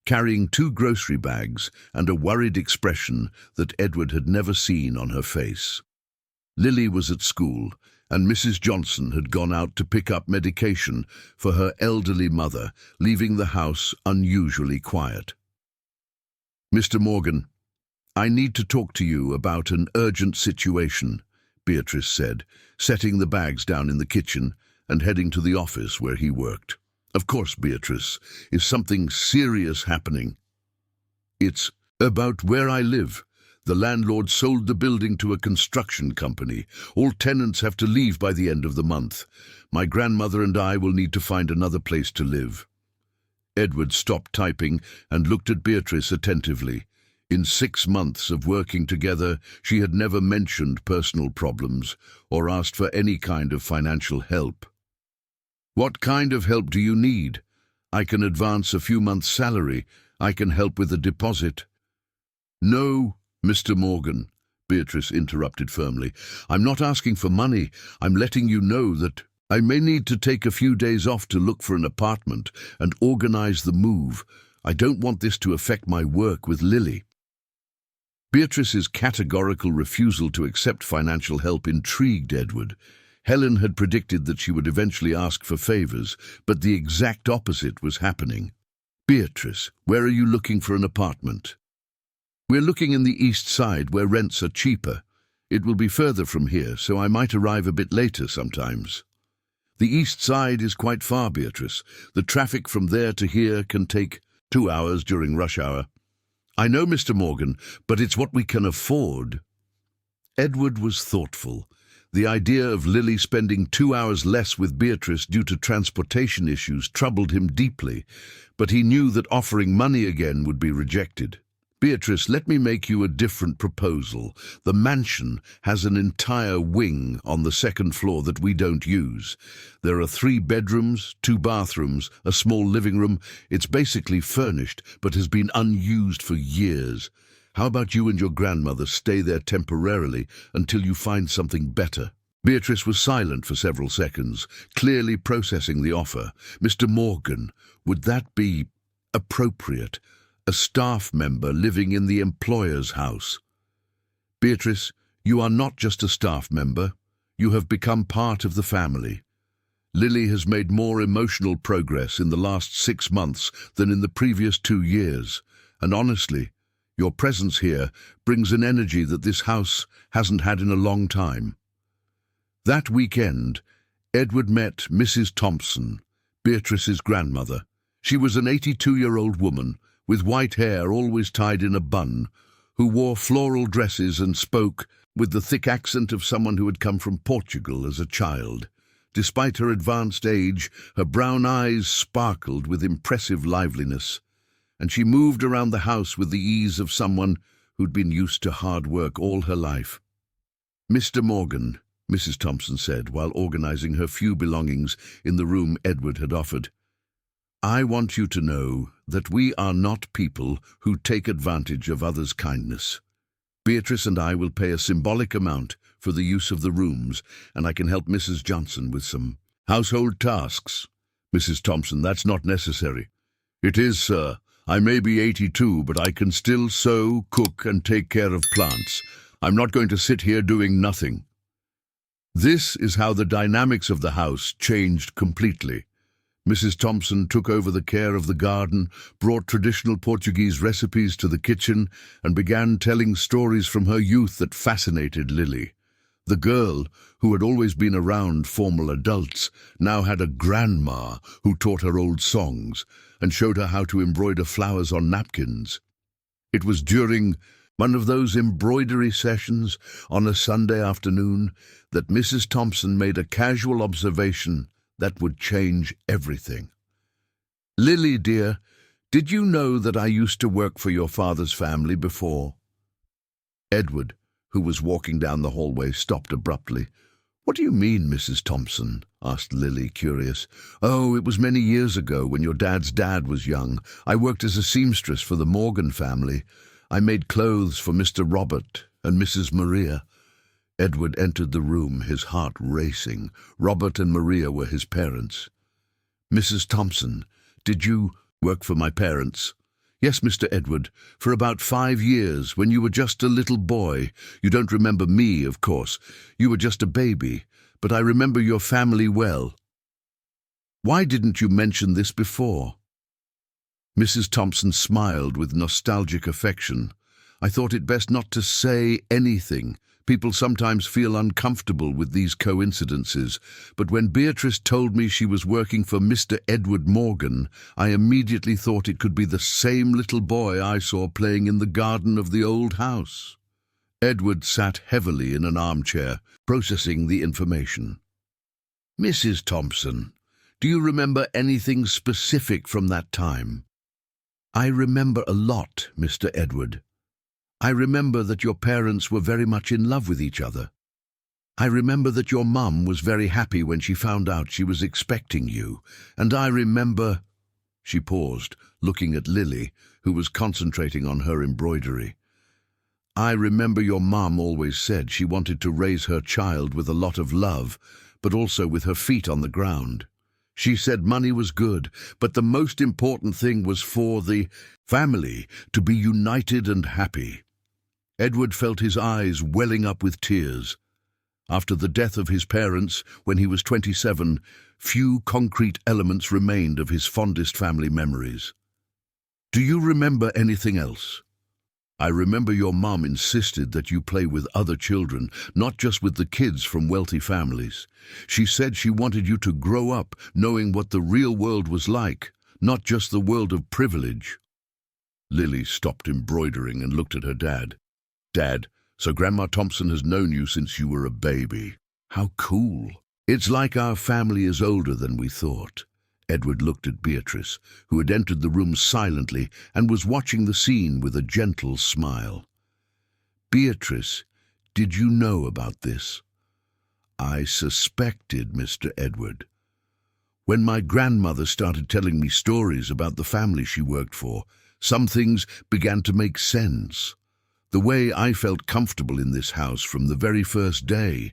carrying 2 grocery bags and a worried expression that Edward had never seen on her face. Lily was at school, and Mrs. Johnson had gone out to pick up medication for her elderly mother, leaving the house unusually quiet. Mr. Morgan, I need to talk to you about an urgent situation, Beatrice said, setting the bags down in the kitchen and heading to the office where he worked. Of course, Beatrice, is something serious happening? It's about where I live. The landlord sold the building to a construction company. All tenants have to leave by the end of the month. My grandmother and I will need to find another place to live. Edward stopped typing and looked at Beatrice attentively. In 6 months of working together, she had never mentioned personal problems or asked for any kind of financial help. What kind of help do you need? I can advance a few months' salary. I can help with a deposit. No, Mr. Morgan, Beatrice interrupted firmly. I'm not asking for money. I'm letting you know that I may need to take a few days off to look for an apartment and organize the move. I don't want this to affect my work with Lily. Beatrice's categorical refusal to accept financial help intrigued Edward. Helen had predicted that she would eventually ask for favors, but the exact opposite was happening. Beatrice, where are you looking for an apartment? We're looking in the East Side where rents are cheaper. It will be further from here, so I might arrive a bit later sometimes. The East Side is quite far, Beatrice. The traffic from there to here can take 2 hours during rush hour. I know, Mr. Morgan, but it's what we can afford. Edward was thoughtful. The idea of Lily spending 2 hours less with Beatrice due to transportation issues troubled him deeply, but he knew that offering money again would be rejected. Beatrice, let me make you a different proposal. The mansion has an entire wing on the 2nd floor that we don't use. There are 3 bedrooms, 2 bathrooms, a small living room. It's basically furnished, but has been unused for years. How about you and your grandmother stay there temporarily until you find something better? Beatrice was silent for several seconds, clearly processing the offer. Mr. Morgan, would that be appropriate? A staff member living in the employer's house. Beatrice, you are not just a staff member. You have become part of the family. Lily has made more emotional progress in the last 6 months than in the previous 2 years, and honestly, Your presence here brings an energy that this house hasn't had in a long time." That weekend, Edward met Mrs. Thompson, Beatrice's grandmother. She was an 82-year-old woman with white hair always tied in a bun, who wore floral dresses and spoke with the thick accent of someone who had come from Portugal as a child. Despite her advanced age, her brown eyes sparkled with impressive liveliness, and she moved around the house with the ease of someone who'd been used to hard work all her life. "Mr. Morgan," Mrs. Thompson said, while organizing her few belongings in the room Edward had offered, "I want you to know that we are not people who take advantage of others' kindness. Beatrice and I will pay a symbolic amount for the use of the rooms, and I can help Mrs. Johnson with some household tasks." "Mrs. Thompson, that's not necessary." "It is, sir. I may be 82, but I can still sew, cook, and take care of plants. I'm not going to sit here doing nothing." This is how the dynamics of the house changed completely. Mrs. Thompson took over the care of the garden, brought traditional Portuguese recipes to the kitchen, and began telling stories from her youth that fascinated Lily. The girl, who had always been around formal adults, now had a grandma who taught her old songs and showed her how to embroider flowers on napkins. It was during one of those embroidery sessions on a Sunday afternoon that Mrs. Thompson made a casual observation that would change everything. "Lily, dear, did you know that I used to work for your father's family before?" Edward, who was walking down the hallway, stopped abruptly. "What do you mean, Mrs. Thompson?" asked Lily, curious. "Oh, it was many years ago, when your dad's dad was young. I worked as a seamstress for the Morgan family. I made clothes for Mr. Robert and Mrs. Maria." Edward entered the room, his heart racing. Robert and Maria were his parents. "Mrs. Thompson, did you work for my parents?" "Yes, Mr. Edward, for about 5 years, when you were just a little boy. You don't remember me, of course. You were just a baby, but I remember your family well." "Why didn't you mention this before?" Mrs. Thompson smiled with nostalgic affection. "I thought it best not to say anything. People sometimes feel uncomfortable with these coincidences, but when Beatrice told me she was working for Mr. Edward Morgan, I immediately thought it could be the same little boy I saw playing in the garden of the old house." Edward sat heavily in an armchair, processing the information. "Mrs. Thompson, do you remember anything specific from that time?" "I remember a lot, Mr. Edward. I remember that your parents were very much in love with each other. I remember that your mum was very happy when she found out she was expecting you, and I remember—" She paused, looking at Lily, who was concentrating on her embroidery. "I remember your mum always said she wanted to raise her child with a lot of love, but also with her feet on the ground. She said money was good, but the most important thing was for the family to be united and happy." Edward felt his eyes welling up with tears. After the death of his parents, when he was 27, few concrete elements remained of his fondest family memories. "Do you remember anything else?" "I remember your mum insisted that you play with other children, not just with the kids from wealthy families. She said she wanted you to grow up knowing what the real world was like, not just the world of privilege." Lily stopped embroidering and looked at her dad. "Dad, so Grandma Thompson has known you since you were a baby. How cool. It's like our family is older than we thought." Edward looked at Beatrice, who had entered the room silently and was watching the scene with a gentle smile. "Beatrice, did you know about this?" "I suspected, Mr. Edward. When my grandmother started telling me stories about the family she worked for, some things began to make sense. The way I felt comfortable in this house from the very first day,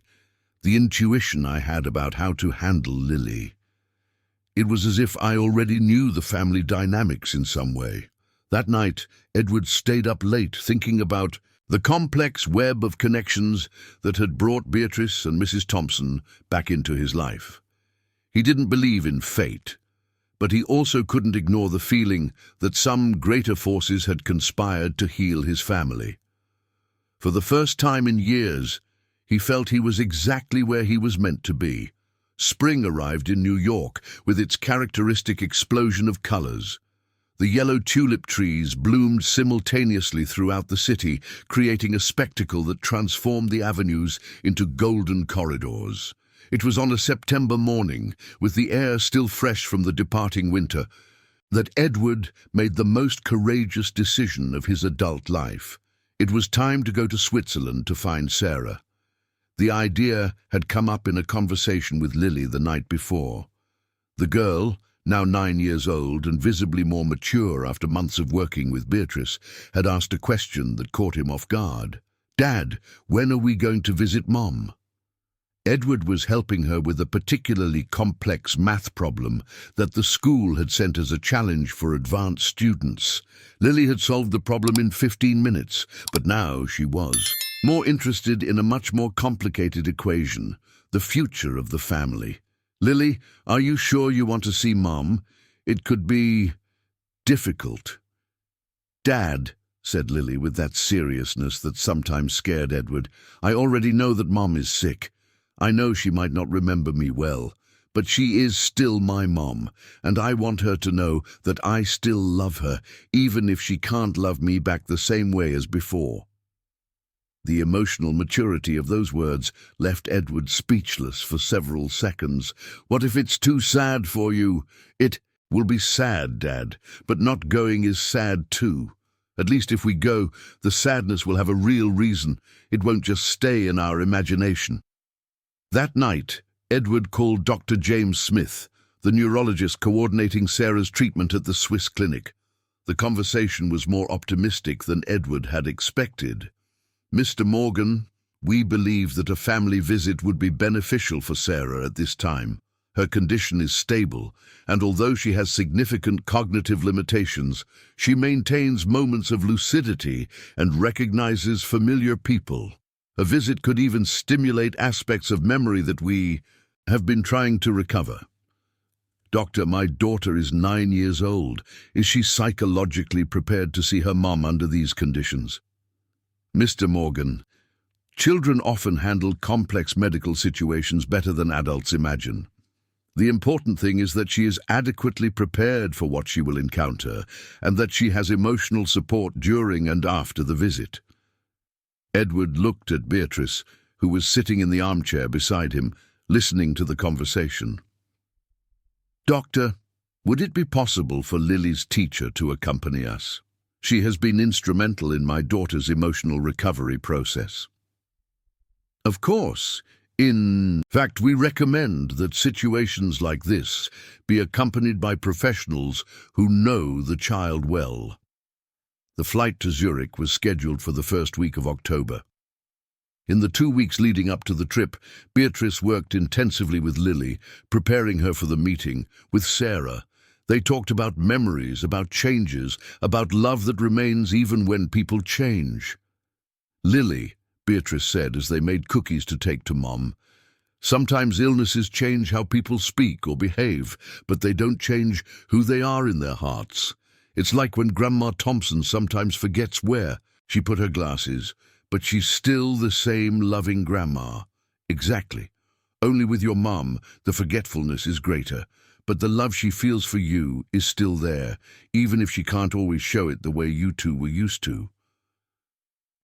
the intuition I had about how to handle Lily. It was as if I already knew the family dynamics in some way. That night, Edward stayed up late thinking about the complex web of connections that had brought Beatrice and Mrs. Thompson back into his life. He didn't believe in fate, but he also couldn't ignore the feeling that some greater forces had conspired to heal his family. For the first time in years, he felt he was exactly where he was meant to be. Spring arrived in New York with its characteristic explosion of colors. The yellow tulip trees bloomed simultaneously throughout the city, creating a spectacle that transformed the avenues into golden corridors. It was on a September morning, with the air still fresh from the departing winter, that Edward made the most courageous decision of his adult life. It was time to go to Switzerland to find Sarah. The idea had come up in a conversation with Lily the night before. The girl, now 9 years old and visibly more mature after months of working with Beatrice, had asked a question that caught him off guard. "Dad, when are we going to visit Mom?" Edward was helping her with a particularly complex math problem that the school had sent as a challenge for advanced students. Lily had solved the problem in 15 minutes, but now she was more interested in a much more complicated equation, the future of the family. "Lily, are you sure you want to see Mom? It could be difficult." "Dad," said Lily with that seriousness that sometimes scared Edward, "I already know that Mom is sick. I know she might not remember me well, but she is still my mom, and I want her to know that I still love her, even if she can't love me back the same way as before." The emotional maturity of those words left Edward speechless for several seconds. "What if it's too sad for you?" "It will be sad, Dad, but not going is sad too. At least if we go, the sadness will have a real reason. It won't just stay in our imagination." That night, Edward called Dr. James Smith, the neurologist coordinating Sarah's treatment at the Swiss clinic. The conversation was more optimistic than Edward had expected. "Mr. Morgan, we believe that a family visit would be beneficial for Sarah at this time. Her condition is stable, and although she has significant cognitive limitations, she maintains moments of lucidity and recognizes familiar people. A visit could even stimulate aspects of memory that we have been trying to recover." "Doctor, my daughter is 9 years old. Is she psychologically prepared to see her mom under these conditions?" "Mr. Morgan, children often handle complex medical situations better than adults imagine. The important thing is that she is adequately prepared for what she will encounter, and that she has emotional support during and after the visit." Edward looked at Beatrice, who was sitting in the armchair beside him, listening to the conversation. "Doctor, would it be possible for Lily's teacher to accompany us? She has been instrumental in my daughter's emotional recovery process." "Of course. In fact, we recommend that situations like this be accompanied by professionals who know the child well." The flight to Zurich was scheduled for the first week of October. In the 2 weeks leading up to the trip, Beatrice worked intensively with Lily, preparing her for the meeting with Sarah. They talked about memories, about changes, about love that remains even when people change. "Lily," Beatrice said as they made cookies to take to Mom, "sometimes illnesses change how people speak or behave, but they don't change who they are in their hearts. It's like when Grandma Thompson sometimes forgets where she put her glasses, but she's still the same loving grandma." "Exactly. Only with your mom, the forgetfulness is greater, but the love she feels for you is still there, even if she can't always show it the way you two were used to."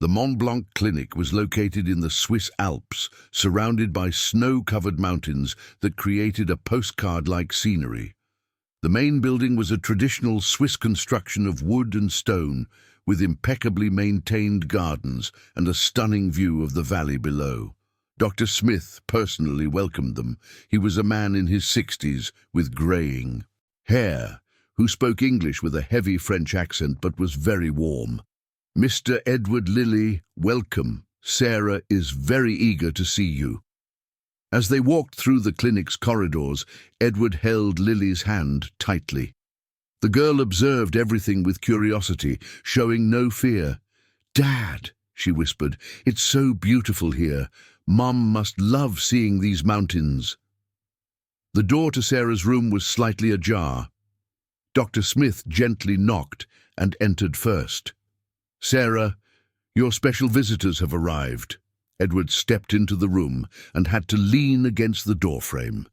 The Mont Blanc Clinic was located in the Swiss Alps, surrounded by snow-covered mountains that created a postcard-like scenery. The main building was a traditional Swiss construction of wood and stone, with impeccably maintained gardens and a stunning view of the valley below. Dr. Smith personally welcomed them. He was a man in his 60s with greying hair, who spoke English with a heavy French accent but was very warm. "Mr. Edward, Lily, welcome. Sarah is very eager to see you." As they walked through the clinic's corridors, Edward held Lily's hand tightly. The girl observed everything with curiosity, showing no fear. "Dad," she whispered, "it's so beautiful here. Mom must love seeing these mountains." The door to Sarah's room was slightly ajar. Dr. Smith gently knocked and entered first. "Sarah, your special visitors have arrived." Edward stepped into the room and had to lean against the doorframe.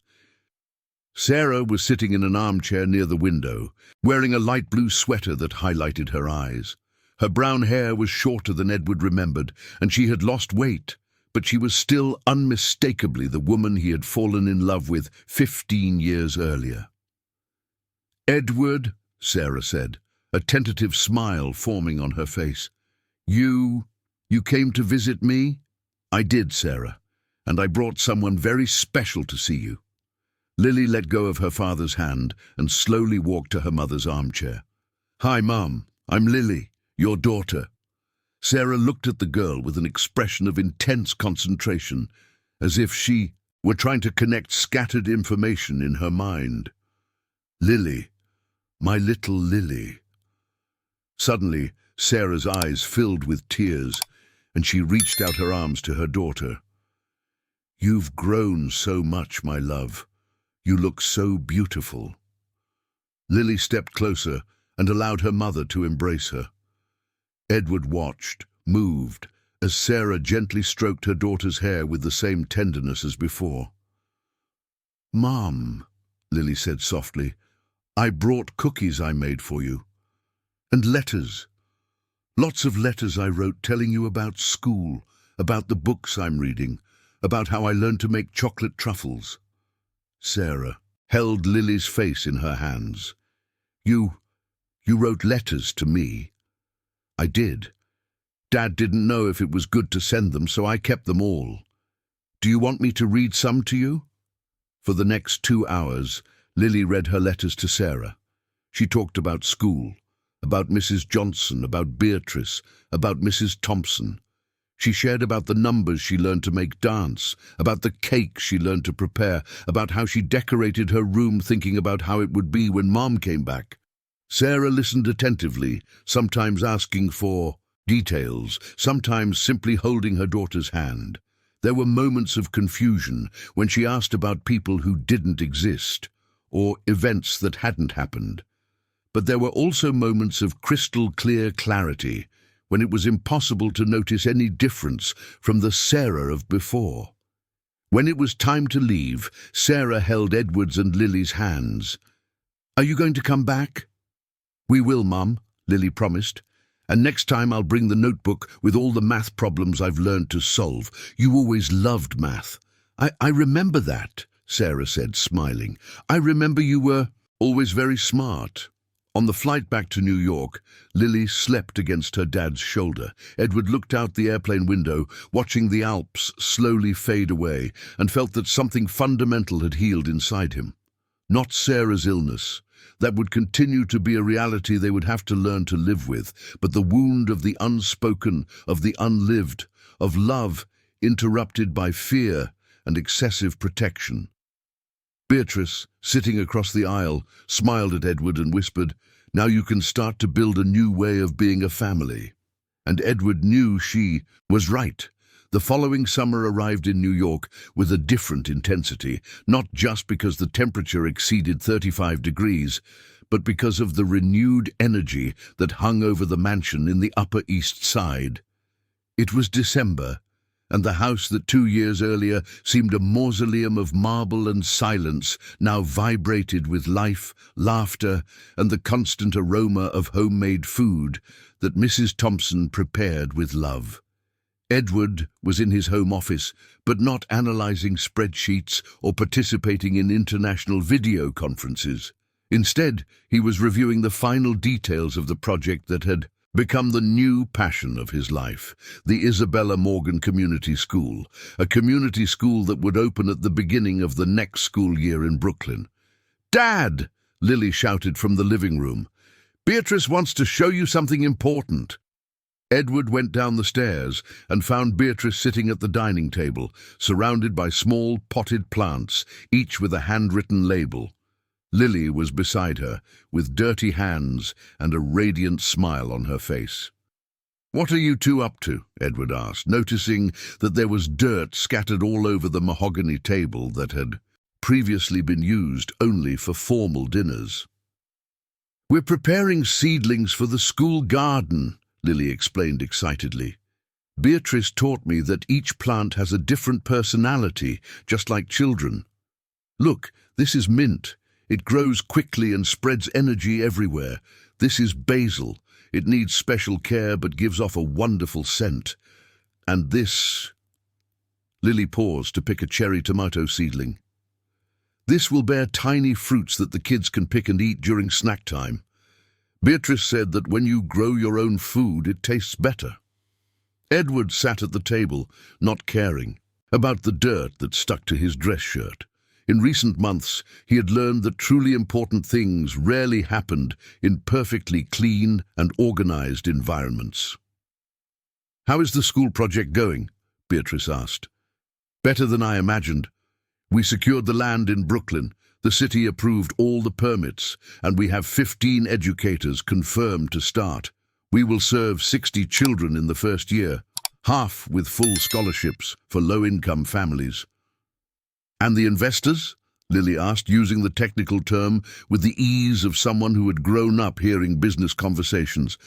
Sarah was sitting in an armchair near the window, wearing a light blue sweater that highlighted her eyes. Her brown hair was shorter than Edward remembered, and she had lost weight, but she was still unmistakably the woman he had fallen in love with 15 years earlier. "Edward," Sarah said, a tentative smile forming on her face. You came to visit me?" "I did, Sarah, and I brought someone very special to see you." Lily let go of her father's hand and slowly walked to her mother's armchair. "Hi, Mum. I'm Lily, your daughter." Sarah looked at the girl with an expression of intense concentration, as if she were trying to connect scattered information in her mind. "Lily, my little Lily." Suddenly, Sarah's eyes filled with tears, and she reached out her arms to her daughter. "You've grown so much, my love. You look so beautiful." Lily stepped closer and allowed her mother to embrace her. Edward watched, moved, as Sarah gently stroked her daughter's hair with the same tenderness as before. "Mom," Lily said softly, "I brought cookies I made for you. And letters. Lots of letters I wrote telling you about school, about the books I'm reading, about how I learned to make chocolate truffles." Sarah held Lily's face in her hands. You wrote letters to me." "I did. Dad didn't know if it was good to send them, so I kept them all. Do you want me to read some to you?" For the next 2 hours, Lily read her letters to Sarah. She talked about school, about Mrs. Johnson, about Beatrice, about Mrs. Thompson. She shared about the numbers she learned to make dance, about the cake she learned to prepare, about how she decorated her room thinking about how it would be when Mom came back. Sarah listened attentively, sometimes asking for details, sometimes simply holding her daughter's hand. There were moments of confusion when she asked about people who didn't exist, or events that hadn't happened. But there were also moments of crystal-clear clarity, when it was impossible to notice any difference from the Sarah of before. When it was time to leave, Sarah held Edward's and Lily's hands. "Are you going to come back?" "We will, Mum," Lily promised. "And next time I'll bring the notebook with all the math problems I've learned to solve. You always loved math." I remember that," Sarah said, smiling. "I remember you were always very smart." On the flight back to New York, Lily slept against her dad's shoulder. Edward looked out the airplane window, watching the Alps slowly fade away, and felt that something fundamental had healed inside him. Not Sarah's illness. That would continue to be a reality they would have to learn to live with, but the wound of the unspoken, of the unlived, of love interrupted by fear and excessive protection. Beatrice, sitting across the aisle, smiled at Edward and whispered, "Now you can start to build a new way of being a family." And Edward knew she was right. The following summer arrived in New York with a different intensity, not just because the temperature exceeded 35 degrees, but because of the renewed energy that hung over the mansion in the Upper East Side. It was December, and the house that 2 years earlier seemed a mausoleum of marble and silence now vibrated with life, laughter, and the constant aroma of homemade food that Mrs. Thompson prepared with love. Edward was in his home office, but not analyzing spreadsheets or participating in international video conferences. Instead, he was reviewing the final details of the project that had become the new passion of his life, the Isabella Morgan Community School, a community school that would open at the beginning of the next school year in Brooklyn. "Dad!" Lily shouted from the living room. "Beatrice wants to show you something important." Edward went down the stairs and found Beatrice sitting at the dining table, surrounded by small potted plants, each with a handwritten label. Lily was beside her, with dirty hands and a radiant smile on her face. "What are you two up to?" Edward asked, noticing that there was dirt scattered all over the mahogany table that had previously been used only for formal dinners. "We're preparing seedlings for the school garden," Lily explained excitedly. "Beatrice taught me that each plant has a different personality, just like children. Look, this is mint. It grows quickly and spreads energy everywhere. This is basil. It needs special care but gives off a wonderful scent. And this—" Lily paused to pick a cherry tomato seedling. "This will bear tiny fruits that the kids can pick and eat during snack time. Beatrice said that when you grow your own food, it tastes better." Edward sat at the table, not caring about the dirt that stuck to his dress shirt. In recent months, he had learned that truly important things rarely happened in perfectly clean and organized environments. "How is the school project going?" Beatrice asked. "Better than I imagined. We secured the land in Brooklyn. The city approved all the permits, and we have 15 educators confirmed to start. We will serve 60 children in the first year, half with full scholarships for low-income families." "And the investors?" Lily asked, using the technical term with the ease of someone who had grown up hearing business conversations.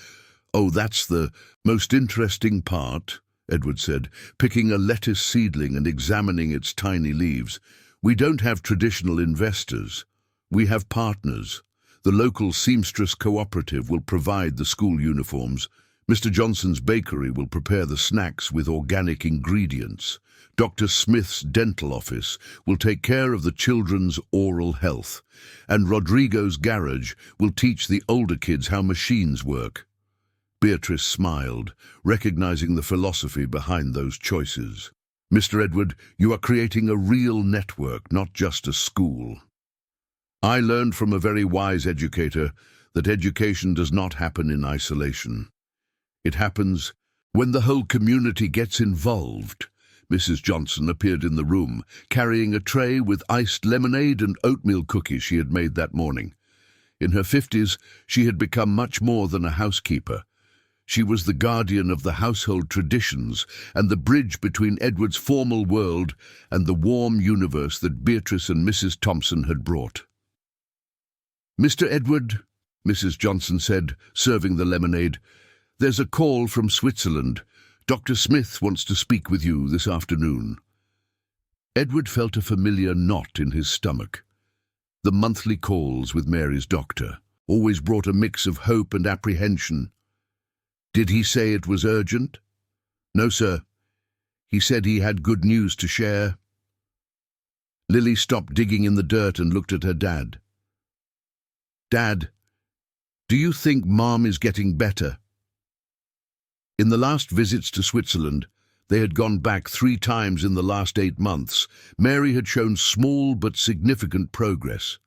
"Oh, that's the most interesting part," Edward said, picking a lettuce seedling and examining its tiny leaves. "We don't have traditional investors. We have partners. The local seamstress cooperative will provide the school uniforms. Mr. Johnson's bakery will prepare the snacks with organic ingredients. Dr. Smith's dental office will take care of the children's oral health. And Rodrigo's garage will teach the older kids how machines work." Beatrice smiled, recognizing the philosophy behind those choices. "Mr. Edward, you are creating a real network, not just a school. I learned from a very wise educator that education does not happen in isolation. It happens when the whole community gets involved." Mrs. Johnson appeared in the room, carrying a tray with iced lemonade and oatmeal cookies she had made that morning. In her 50s, she had become much more than a housekeeper. She was the guardian of the household traditions and the bridge between Edward's formal world and the warm universe that Beatrice and Mrs. Thompson had brought. "Mr. Edward," Mrs. Johnson said, serving the lemonade, "there's a call from Switzerland. Dr. Smith wants to speak with you this afternoon." Edward felt a familiar knot in his stomach. The monthly calls with Mary's doctor always brought a mix of hope and apprehension. "Did he say it was urgent?" "No, sir. He said he had good news to share." Lily stopped digging in the dirt and looked at her dad. "Dad, do you think Mom is getting better?" In the last visits to Switzerland, they had gone back 3 times in the last 8 months, Mary had shown small but significant progress.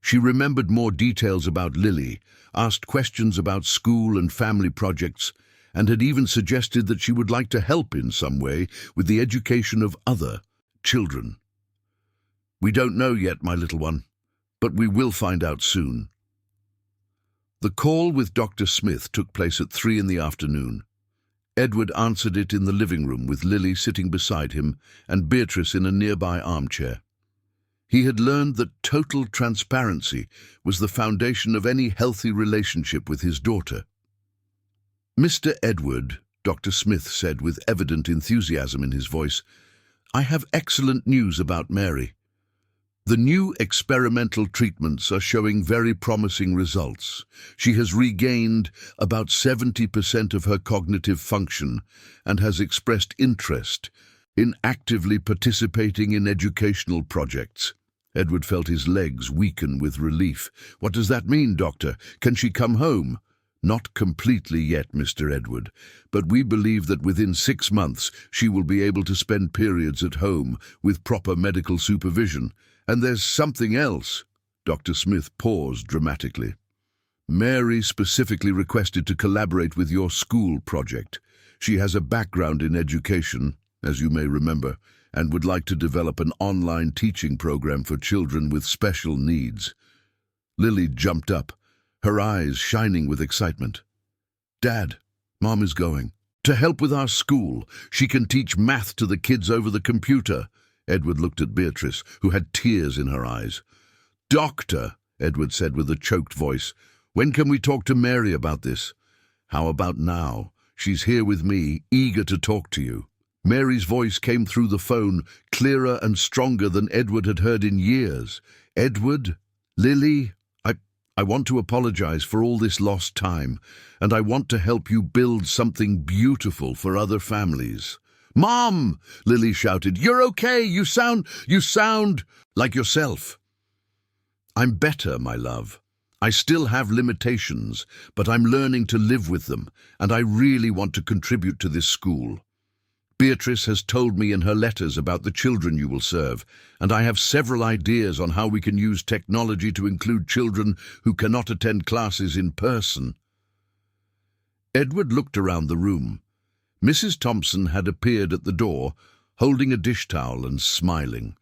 She remembered more details about Lily, asked questions about school and family projects, and had even suggested that she would like to help in some way with the education of other children. "We don't know yet, my little one, but we will find out soon." The call with Dr. Smith took place at 3 in the afternoon. Edward answered it in the living room with Lily sitting beside him and Beatrice in a nearby armchair. He had learned that total transparency was the foundation of any healthy relationship with his daughter. "Mr. Edward," Dr. Smith said with evident enthusiasm in his voice, "I have excellent news about Mary. The new experimental treatments are showing very promising results. She has regained about 70% of her cognitive function and has expressed interest in actively participating in educational projects." Edward felt his legs weaken with relief. "What does that mean, Doctor? Can she come home?" "Not completely yet, Mr. Edward, but we believe that within 6 months she will be able to spend periods at home with proper medical supervision. And there's something else." Dr. Smith paused dramatically. "Mary specifically requested to collaborate with your school project. She has a background in education, as you may remember, and would like to develop an online teaching program for children with special needs." Lily jumped up, her eyes shining with excitement. "Dad, Mom is going. To help with our school. She can teach math to the kids over the computer." Edward looked at Beatrice, who had tears in her eyes. "Doctor," Edward said with a choked voice, When can we talk to Mary about this? How about now? She's here with me, eager to talk to you. Mary's voice came through the phone, clearer and stronger than Edward had heard in years. Edward? Lily? I want to apologize for all this lost time, and I want to help you build something beautiful for other families. Mom! Lily shouted. You're okay. You sound like yourself. I'm better, my love. I still have limitations, but I'm learning to live with them, and I really want to contribute to this school. Beatrice has told me in her letters about the children you will serve, and I have several ideas on how we can use technology to include children who cannot attend classes in person. Edward looked around the room. Mrs. Thompson had appeared at the door, holding a dish towel and smiling.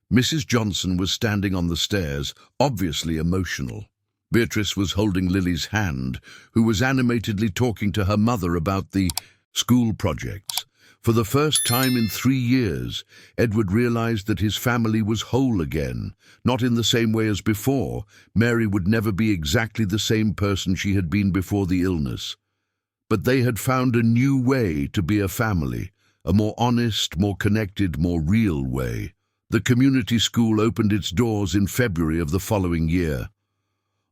Mrs. Johnson was standing on the stairs, obviously emotional. Beatrice was holding Lily's hand, who was animatedly talking to her mother about the school projects. For the first time in 3 years, Edward realized that his family was whole again. Not in the same way as before. Mary would never be exactly the same person she had been before the illness. But they had found a new way to be a family, a more honest, more connected, more real way. The community school opened its doors in February of the following year.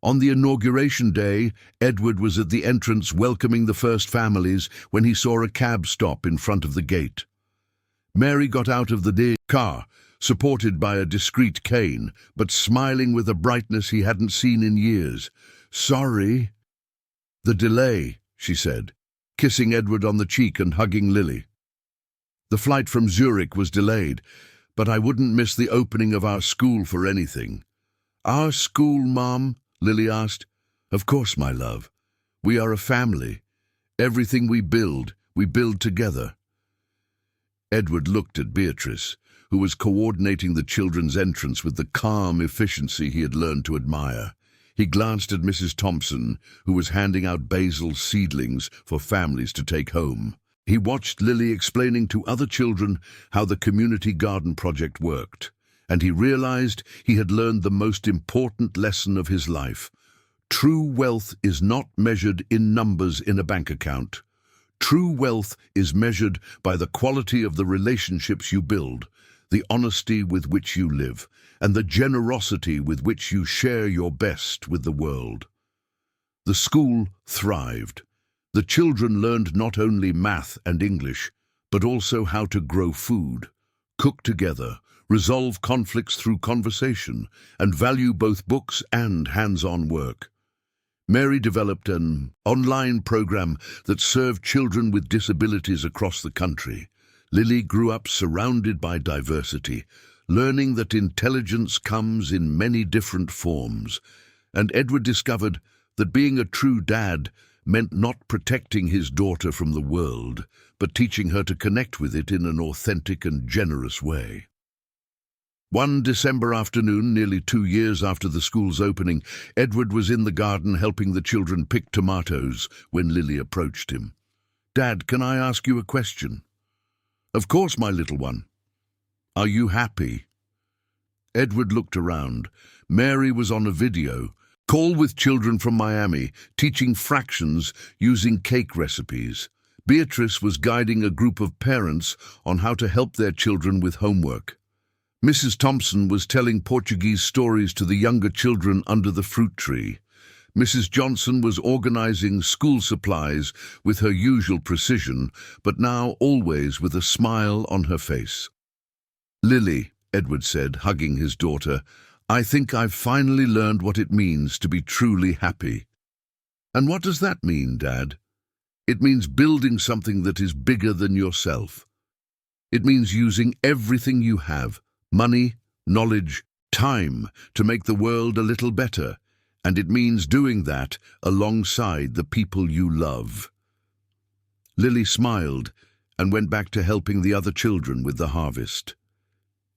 On the inauguration day, Edward was at the entrance welcoming the first families when he saw a cab stop in front of the gate. Mary got out of the car, supported by a discreet cane, but smiling with a brightness he hadn't seen in years. Sorry. The delay, she said, kissing Edward on the cheek and hugging Lily. The flight from Zurich was delayed, but I wouldn't miss the opening of our school for anything. Our school, Mom? Lily asked. Of course, my love. We are a family. Everything we build together. Edward looked at Beatrice, who was coordinating the children's entrance with the calm efficiency he had learned to admire. He glanced at Mrs. Thompson, who was handing out basil seedlings for families to take home. He watched Lily explaining to other children how the community garden project worked, and he realized he had learned the most important lesson of his life. True wealth is not measured in numbers in a bank account. True wealth is measured by the quality of the relationships you build, the honesty with which you live, and the generosity with which you share your best with the world. The school thrived. The children learned not only math and English, but also how to grow food, cook together, resolve conflicts through conversation, and value both books and hands-on work. Mary developed an online program that served children with disabilities across the country. Lily grew up surrounded by diversity, learning that intelligence comes in many different forms. And Edward discovered that being a true dad meant not protecting his daughter from the world, but teaching her to connect with it in an authentic and generous way. One December afternoon, nearly 2 years after the school's opening, Edward was in the garden helping the children pick tomatoes when Lily approached him. Dad, can I ask you a question? Of course, my little one. Are you happy? Edward looked around. Mary was on a video call with children from Miami, teaching fractions using cake recipes. Beatrice was guiding a group of parents on how to help their children with homework. Mrs. Thompson was telling Portuguese stories to the younger children under the fruit tree. Mrs. Johnson was organizing school supplies with her usual precision, but now always with a smile on her face. Lily, Edward said, hugging his daughter, I think I've finally learned what it means to be truly happy. And what does that mean, Dad? It means building something that is bigger than yourself. It means using everything you have, money, knowledge, time, to make the world a little better, and it means doing that alongside the people you love. Lily smiled and went back to helping the other children with the harvest.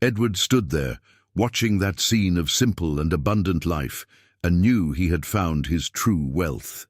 Edward stood there, watching that scene of simple and abundant life, and knew he had found his true wealth.